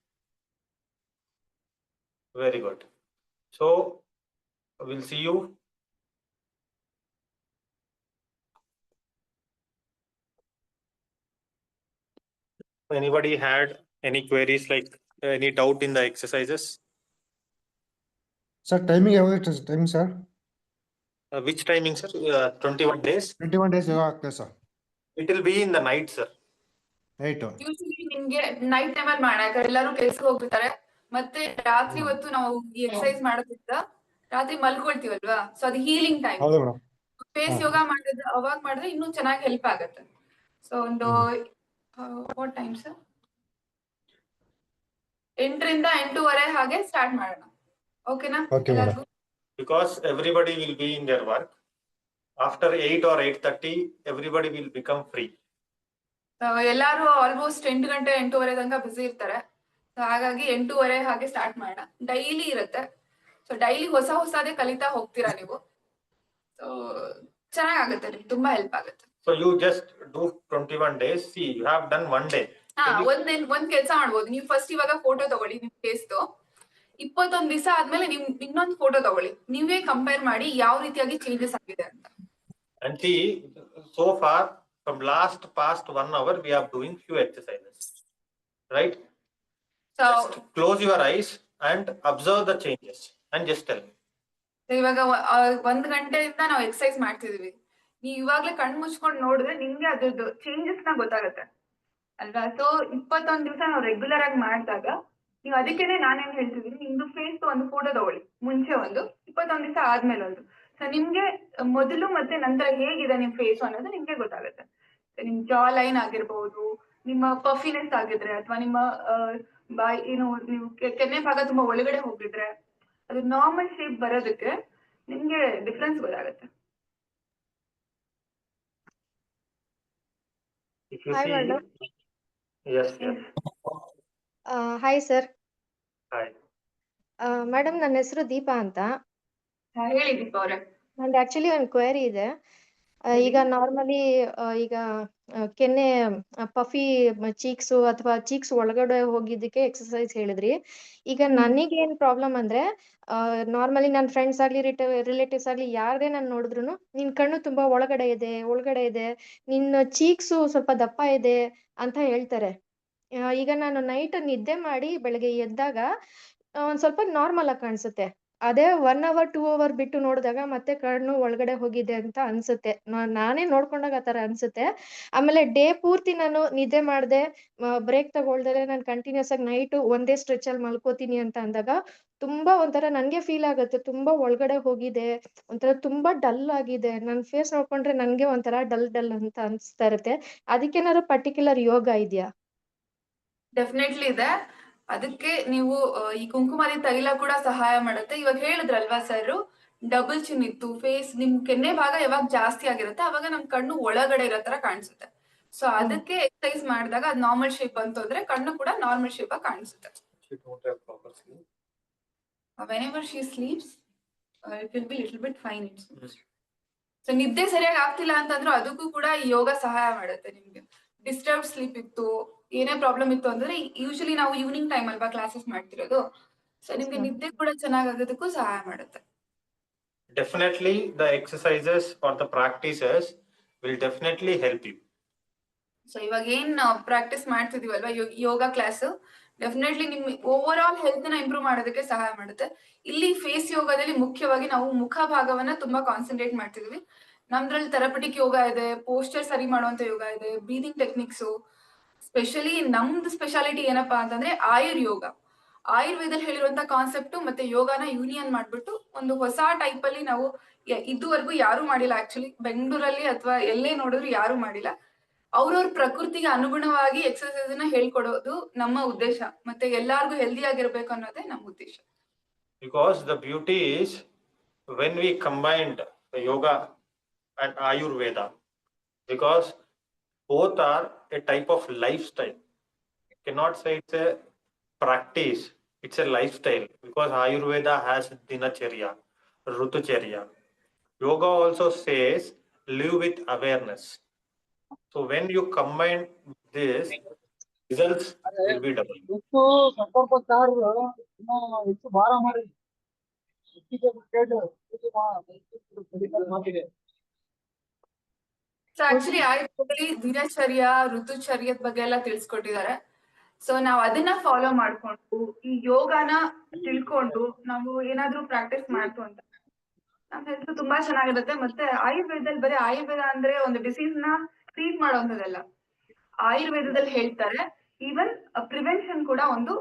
Very good. So we'll see you. Anybody had any queries, like any doubt in the exercises? Sir, timing ಯಾವಾಗ ಇರ್ತದೆ timing sir? Which timing, sir? 21 days? 21 days ಯೋಗ ಆಗ್ತದೆ sir. It will be in the night, sir. Right. Usually ನಿಮ್ಗೆ night time ಅಲ್ಲಿ ಮಾಡಾಕ ಎಲ್ಲರೂ ಕೆಲ್ಸಕ್ಕೆ ಹೋಗ್ಬಿಡ್ತಾರೆ. ಮತ್ತೆ ರಾತ್ರಿ ಹೊತ್ತು ನಾವು ಈ ಎಕ್ಸರ್ಸೈಸ್ ಮಾಡೋದ್ರಿಂದ ರಾತ್ರಿ ಮಲ್ಕೊಳ್ತೀವಲ್ವಾ, ಸೊ ಅದು ಹೀಲಿಂಗ್ ಟೈಮ್. ಹೌದು ಮೇಡಮ್. ಫೇಸ್ ಯೋಗ ಮಾಡಿದ್ರೆ ಅವಾಗ ಮಾಡಿದ್ರೆ ಇನ್ನೂ ಚೆನ್ನಾಗಿ ಹೆಲ್ಪ್ ಆಗುತ್ತೆ. ಸೊ ಒಂದು ವಾಟ್ ಟೈಮ್ ಸರ್? 8 ರಿಂದ 8:30 ಹಾಗೆ ಸ್ಟಾರ್ಟ್ ಮಾಡೋಣ. ಓಕೆನಾ ಎಲ್ಲರಿಗೂ? Because everybody will be in their work. After 8 or 8:30, everybody will become free. ಎಲ್ಲಾರು ಆಲ್ಮೋಸ್ಟ್ 8 ಗಂಟೆ 8:30 ತನಕ ಬಿಸಿ ಇರ್ತಾರೆ. ಸೊ ಹಾಗಾಗಿ 8:30 ಹಾಗೆ ಸ್ಟಾರ್ಟ್ ಮಾಡೋಣ. ಡೈಲಿ ಇರುತ್ತೆ. ಸೊ ಡೈಲಿ ಹೊಸದೇ ಕಲಿತಾ ಹೋಗ್ತೀರಾ ನೀವು. ಸೊ ಚೆನ್ನಾಗುತ್ತೆ, ನಿಮ್ಗೆ ತುಂಬಾ ಹೆಲ್ಪ್ ಆಗುತ್ತೆ. So you just do 21 days. See, you have done 1 day. ಒಂದ್ ಕೆಲಸ ಮಾಡ್ಬೋದು. ನೀವು ಫಸ್ಟ್ ಇವಾಗ ಫೋಟೋ ತಗೊಳ್ಳಿ ನಿಮ್ ಫೇಸ್ದು. 21 ದಿವಸ ಆದ್ಮೇಲೆ ನಿಮ್ ಇನ್ನೊಂದು ಫೋಟೋ ತಗೊಳ್ಳಿ. ನೀವೇ ಕಂಪೇರ್ ಮಾಡಿ ಯಾವ ರೀತಿಯಾಗಿ ಚೇಂಜಸ್ ಆಗಿದೆ ಅಂತ. And see, so far from past 1 hour, we are doing few exercises, right? So just close your eyes and observe the changes and just tell me. ಇವಾಗ 1 ಗಂಟೆಯಿಂದ ನಾವು ಎಕ್ಸರ್ಸೈಸ್ ಮಾಡ್ತಿದೀವಿ. ನೀವು ಇವಾಗ್ಲೇ ಕಣ್ ಮುಚ್ಕೊಂಡು ನೋಡಿದ್ರೆ ನಿಮ್ಗೆ ಅದ್ರದ್ದು ಚೇಂಜಸ್ ನ ಗೊತ್ತಾಗುತ್ತೆ ಅಲ್ವಾ? ಸೊ 21 ದಿವಸ ನಾವು ರೆಗ್ಯುಲರ್ ಆಗಿ ಮಾಡಿದಾಗ ನೀವು ಅದಕ್ಕೇನೆ ನಾನೇನ್ ಹೇಳ್ತಿದೀನಿ, ನಿಮ್ದು ಫೇಸ್ ಒಂದು ಫೋಟೋ ತಗೊಳ್ಳಿ. ಮುಂಚೆ ಒಂದು, 21 ದಿವಸ ಆದ್ಮೇಲೆ ಒಂದು. ಸೊ ನಿಮ್ಗೆ ಮೊದಲು ಮತ್ತೆ ನಂತರ ಹೇಗಿದೆ ನಿಮ್ ಫೇಸ್ ಅನ್ನೋದು ನಿಮ್ಗೆ ಗೊತ್ತಾಗುತ್ತೆ. ನಿಮ್ ಜಾ ಲೈನ್ ಆಗಿರ್ಬಹುದು, ನಿಮ್ಮ ಪಫಿನೆಸ್ ಆಗಿದ್ರೆ, ಅಥವಾ ನಿಮ್ಮ ಬಾಯಿ ಏನು ನೀವು ಕೆನ್ನೆ ಭಾಗ ತುಂಬಾ ಒಳಗಡೆ ಹೋಗಿದ್ರೆ, ಅದು ನಾರ್ಮಲ್ ಶೇಪ್ ಬರೋದಕ್ಕೆ ನಿಮ್ಗೆ ಡಿಫ್ರೆನ್ಸ್ ಗೊತ್ತಾಗುತ್ತೆ. If you Hi, see, madam. yes. Hi, sir. Hi. Madam, ನನ್ನ ಹೆಸರು ದೀಪಾ ಅಂತ. ಹೇಳಿ ದೀಪಾ ಅವ್ರೆ. ನಂದು ಆಕ್ಚುಲಿ ಒಂದು ಕ್ವೆರಿ ಇದೆ. ಈಗ ನಾರ್ಮಲಿ ಈಗ ಕೆನ್ನೆ ಪಫಿ ಚೀಕ್ಸ್ ಅಥವಾ ಚೀಕ್ಸ್ ಒಳಗಡೆ ಹೋಗಿದ್ದಕ್ಕೆ ಎಕ್ಸರ್ಸೈಸ್ ಹೇಳಿದ್ರಿ. ಈಗ ನನಗೆ ಏನ್ ಪ್ರಾಬ್ಲಮ್ ಅಂದ್ರೆ, ನಾರ್ಮಲಿ ನನ್ನ ಫ್ರೆಂಡ್ಸ್ ಆಗ್ಲಿ ರಿಲೇಟಿವ್ಸ್ ಆಗ್ಲಿ ಯಾರದೇ ನಾನು ನೋಡಿದ್ರು ನಿನ್ ಕಣ್ಣು ತುಂಬಾ ಒಳಗಡೆ ಇದೆ, ನಿನ್ನ ಚೀಕ್ಸು ಸ್ವಲ್ಪ ದಪ್ಪ ಇದೆ ಅಂತ ಹೇಳ್ತಾರೆ. ಈಗ ನಾನು ನೈಟ್ ನಿದ್ದೆ ಮಾಡಿ ಬೆಳಗ್ಗೆ ಎದ್ದಾಗ ಒಂದ್ ಸ್ವಲ್ಪ ನಾರ್ಮಲ್ ಆಗಿ ಕಾಣಿಸುತ್ತೆ. ಅದೇ 1 ಅವರ್ 2 ಅವರ್ ಬಿಟ್ಟು ನೋಡಿದಾಗ ಮತ್ತೆ ಕಣ್ಣು ಒಳಗಡೆ ಹೋಗಿದೆ ಅಂತ ಅನ್ಸುತ್ತೆ. ನಾನೇ ನೋಡ್ಕೊಂಡಾಗ ಆತರ ಅನ್ಸುತ್ತೆ. ಆಮೇಲೆ ಡೇ ಪೂರ್ತಿ ನಾನು ನಿದ್ದೆ ಮಾಡ್ದೆ, ಬ್ರೇಕ್ ತಗೊಳ್ದೆ ನಾನು ಕಂಟಿನ್ಯೂಸ್ ಆಗಿ ನೈಟ್ ಒಂದೇ ಸ್ಟ್ರೆಚ್ ಅಲ್ಲಿ ಮಲ್ಕೋತೀನಿ ಅಂತ ಅಂದಾಗ ತುಂಬಾ ಒಂಥರ ನನ್ಗೆ ಫೀಲ್ ಆಗುತ್ತೆ, ತುಂಬಾ ಒಳಗಡೆ ಹೋಗಿದೆ, ಒಂಥರ ತುಂಬಾ ಡಲ್ ಆಗಿದೆ. ನನ್ ಫೇಸ್ ನೋಡ್ಕೊಂಡ್ರೆ ನನ್ಗೆ ಒಂಥರ ಡಲ್ ಅಂತ ಅನ್ಸ್ತಾ ಇರುತ್ತೆ. ಅದಕ್ಕೇನಾದ್ರು ಪರ್ಟಿಕ್ಯುಲರ್ ಯೋಗ ಇದೆಯಾ? ಡೆಫಿನೆಟ್ಲಿ ಇದೆ. ಅದಕ್ಕೆ ನೀವು ಈ ಕುಂಕುಮಾದಿ ತೈಲ ಕೂಡ ಸಹಾಯ ಮಾಡುತ್ತೆ. ಇವಾಗ ಹೇಳಿದ್ರಲ್ವಾ ಸರ್, ಡಬಲ್ ಚಿನ್ ಇತ್ತು, ಫೇಸ್ ನಿಮ್ ಕೆನ್ನೆ ಭಾಗ ಯಾವಾಗ ಜಾಸ್ತಿ ಆಗಿರುತ್ತೆ ಅವಾಗ ನಮ್ ಕಣ್ಣು ಒಳಗಡೆ ಇರೋ ತರ ಕಾಣಿಸುತ್ತೆ. ಸೊ ಅದಕ್ಕೆ ಎಕ್ಸರ್ಸೈಸ್ ಮಾಡಿದಾಗ ಅದು ನಾರ್ಮಲ್ ಶೇಪ್ ಬಂತು ಅಂದ್ರೆ ಕಣ್ಣು ಕೂಡ ನಾರ್ಮಲ್ ಶೇಪ್ ಆಗಿ ಕಾಣಿಸುತ್ತೆ. She don't have proper sleep. Whenever she sleeps, it will be little bit fine. So ನಿದ್ದೆ ಸರಿಯಾಗಿ ಆಗ್ತಿಲ್ಲ ಅಂತಂದ್ರೂ ಅದಕ್ಕೂ ಕೂಡ ಈ ಯೋಗ ಸಹಾಯ ಮಾಡುತ್ತೆ ನಿಮ್ಗೆ. ಡಿಸ್ಟರ್ಬ್ ಸ್ಲೀಪ್ ಇತ್ತು, ಏನೇ ಪ್ರಾಬ್ಲಮ್ ಇತ್ತು ಅಂದ್ರೆ ಯೂಶಲಿ ನಾವು ಈವ್ನಿಂಗ್ ಟೈಮ್ ಅಲ್ವಾ ಕ್ಲಾಸಸ್ ಮಾಡ್ತಿರೋದು. ಸೊ ನಿಮ್ಗೆ ನಿದ್ದೆ ಕೂಡ ಚೆನ್ನಾಗೋದಕ್ಕೂ ಸಹಾಯ ಮಾಡುತ್ತೆ. Definitely the exercises or the practices will definitely help you. So ಇವಾಗ ಏನ್ ಪ್ರಾಕ್ಟೀಸ್ ಮಾಡ್ತಿದೀವಲ್ವಾ ಯೋಗ ಕ್ಲಾಸ್, ಡೆಫಿನೆಟ್ಲಿ ನಿಮ್ ಓವರ್ ಆಲ್ ಹೆಲ್ತ್ ನ ಇಂಪ್ರೂವ್ ಮಾಡೋದಕ್ಕೆ ಸಹಾಯ ಮಾಡುತ್ತೆ. ಇಲ್ಲಿ ಫೇಸ್ ಯೋಗದಲ್ಲಿ ಮುಖ್ಯವಾಗಿ ನಾವು ಮುಖ ಭಾಗವನ್ನ ತುಂಬಾ ಕಾನ್ಸಂಟ್ರೇಟ್ ಮಾಡ್ತಿದೀವಿ. ನಮ್ದ್ರಲ್ಲಿ ಥೆರಪಟಿಕ್ ಯೋಗ ಇದೆ, ಪೋಸ್ಟರ್ ಸರಿ ಮಾಡುವಂತ ಯೋಗ ಇದೆ, ಬ್ರೀದಿಂಗ್ ಟೆಕ್ನಿಕ್ಸ್. ಸ್ಪೆಷಲಿ ನಮ್ದು ಸ್ಪೆಷಾಲಿಟಿ ಏನಪ್ಪಾ ಅಂತಂದ್ರೆ ಯೋಗ. ಆಯುರ್ವೇದದಲ್ಲಿ ಹೇಳಿರುವಂತ ಕಾನ್ಸೆಪ್ಟ್ ಮತ್ತೆ ಯೋಗನ ಯೂನಿಯನ್ ಮಾಡ್ಬಿಟ್ಟು ಒಂದು ಹೊಸ ಟೈಪ್ ಅಲ್ಲಿ ನಾವು ಇದುವರೆಗೂ ಯಾರು ಮಾಡಿಲ್ಲ. ಆಕ್ಚುಲಿ ಬೆಂಗಳೂರಲ್ಲಿ ಅಥವಾ ಎಲ್ಲೇ ನೋಡಿದ್ರು ಯಾರು ಮಾಡಿಲ್ಲ. ಅವ್ರವ್ರ ಪ್ರಕೃತಿಗೆ ಅನುಗುಣವಾಗಿ ಎಕ್ಸರ್ಸೈಸ್ ನ ಹೇಳ್ಕೊಡೋದು ನಮ್ಮ ಉದ್ದೇಶ. ಮತ್ತೆ ಎಲ್ಲಾರ್ಗು ಹೆಲ್ದಿ ಆಗಿರ್ಬೇಕು ಅನ್ನೋದೇ ನಮ್ಮ ಉದ್ದೇಶ. Because the beauty is when we combined the yoga and Ayurveda, because both are a type of lifestyle. You cannot say it's a practice, it's a lifestyle, because Ayurveda has Dinacharya, Rutucharya. Yoga also says live with awareness. So when you combine this, results will be double. So actually ಆಯುರ್ವೇದದಲ್ಲಿ ದಿನಚರ್ಯ ಋತುಚರ್ಯದ ಬಗ್ಗೆ ಎಲ್ಲ ತಿಳಿಸ್ಕೊಟ್ಟಿದ್ದಾರೆ. So ನಾವ್ ಅದನ್ನ follow ಮಾಡ್ಕೊಂಡು ಈ ಯೋಗನ ತಿಳ್ಕೊಂಡು ನಾವು ಏನಾದ್ರೂ ಪ್ರಾಕ್ಟೀಸ್ ಮಾಡ್ತು ಅಂತ ನಮ್ ಹೆಲ್ತ್ ತುಂಬಾ ಚೆನ್ನಾಗಿರುತ್ತೆ. ಮತ್ತೆ ಆಯುರ್ವೇದದಲ್ಲಿ ಬರೀ ಆಯುರ್ವೇದ ಅಂದ್ರೆ ಒಂದು ಡಿಸೀಸ್ ನ ಟ್ರೀಟ್ ಮಾಡೋಂಥದ್ದಲ್ಲ. ಆಯುರ್ವೇದದಲ್ಲಿ ಹೇಳ್ತಾರೆ ಈವನ್ ಪ್ರಿವೆನ್ಷನ್ ಕೂಡ ಒಂದು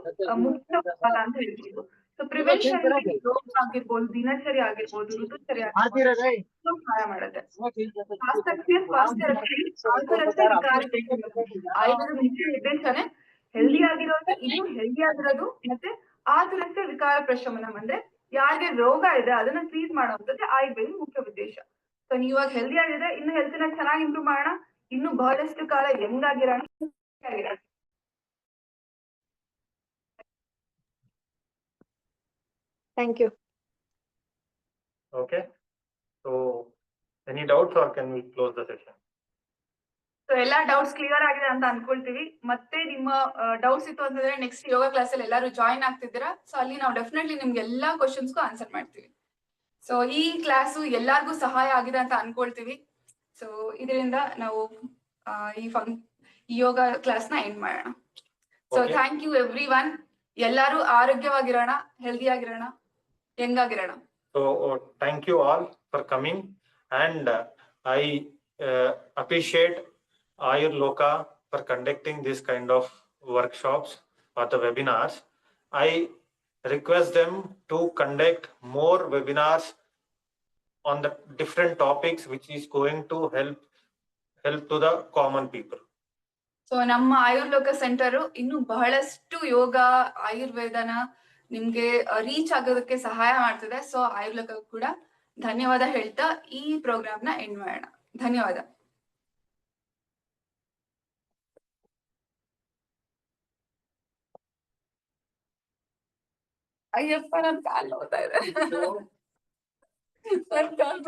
ಮುಖ್ಯ ಭಾಗ ಅಂತ ಹೇಳ್ಬೋದು. ಸೊ ಪ್ರಿವೆನ್ಷನ್ ರೋಗ ಆಗಿರ್ಬೋದು, ದಿನಚರಿ ಆಗಿರ್ಬೋದು, ಋತುಚರಿ ಆಗಿರ್ಬೋದು ಸಹಾಯ ಮಾಡುತ್ತೆ. ಆಸಕ್ತಿಯ ಸ್ವಾಸ್ಥ್ಯ ರಕ್ಷಣೆ ಆತುರತೆ ಆಯುರ್ವೇದ ಮುಖ್ಯ ಉದ್ದೇಶನೇ ಹೆಲ್ದಿ ಆಗಿರೋದು, ಇನ್ನು ಹೆಲ್ದಿ ಆಗಿರೋದು ಮತ್ತೆ ಆತುರತೆ ವಿಕಾರ ಪ್ರಶಮನ ಅಂದ್ರೆ ಯಾರಿಗೆ ರೋಗ ಇದೆ ಅದನ್ನ ಟ್ರೀಟ್ ಮಾಡುವಂತದ್ದು ಆಯುರ್ವೇದ ಮುಖ್ಯ ಉದ್ದೇಶ. ಸೊ ನೀವಾಗ ಹೆಲ್ದಿ ಆಗಿದೆ, ಇನ್ನು ಹೆಲ್ತ್ ನ ಚೆನ್ನಾಗಿ ಇಂಪ್ರೂವ್ ಮಾಡೋಣ, ಇನ್ನು ಬಹಳಷ್ಟು ಕಾಲ ಹೆಂಗಾಗಿರೋಣ. Thank you. Okay. So any doubts or can we close the session? So ಎಲ್ಲಾ ಡೌಟ್ಸ್ ಕ್ಲಿಯರ್ ಆಗಿದೆ ಅಂತ ಅನ್ಕೊಳ್ತೀವಿ. ಮತ್ತೆ ನಿಮ್ಮ ಡೌಟ್ಸ್ ಇತ್ತು ಅಂತಂದ್ರೆ ನೆಕ್ಸ್ಟ್ ಯೋಗ ಕ್ಲಾಸ್ ಅಲ್ಲಿ ಎಲ್ಲರೂ ಜಾಯಿನ್ ಆಗ್ತಿದ್ದೀರಾ. ಸೊ ಅಲ್ಲಿ ನಾವು ಡೆಫಿನೆಟ್ಲಿ ನಿಮ್ಗೆ ಎಲ್ಲಾ ಕ್ವಶನ್ಸ್ಗೂ ಆನ್ಸರ್ ಮಾಡ್ತೀವಿ. ಸೊ ಈ ಕ್ಲಾಸು ಎಲ್ಲಾರ್ಗೂ ಸಹಾಯ ಆಗಿದೆ ಅಂತ ಅನ್ಕೊಳ್ತೀವಿ. ಸೊ ಇದರಿಂದ ನಾವು ಈ ಯೋಗ ಕ್ಲಾಸ್ ನ ಎಂಡ್ ಮಾಡೋಣ. So thank you everyone. ಎಲ್ಲಾರು ಆರೋಗ್ಯವಾಗಿರೋಣ, ಹೆಲ್ದಿ ಆಗಿರೋಣ, ಹೆಂಗಾಗಿರೋಣ. So thank you all for coming, and I appreciate Ayurloka for conducting this kind of workshops or the webinars. I request them to conduct more webinars on the different topics which is going to help to the common people. So ನಮ್ಮ Ayurloka centre ಇನ್ನು ಬಹಳಷ್ಟು ಯೋಗ ಆಯುರ್ವೇದನ ನಿಮ್ಗೆ reach ಆಗೋದಕ್ಕೆ ಸಹಾಯ ಮಾಡ್ತಿದೆ. So Ayurloka ಕೂಡ ಧನ್ಯವಾದ ಹೇಳ್ತಾ ಈ ಪ್ರೋಗ್ರಾಮ್ ನ ಎಂಡ್ ಮಾಡೋಣ. ಧನ್ಯವಾದ. ಅಯ್ಯಪ್ಪ ನನ್ ಕಾಲ್ ನೋಡ್ತಾ ಇದೆ. ನನ್ ಕಾಲ್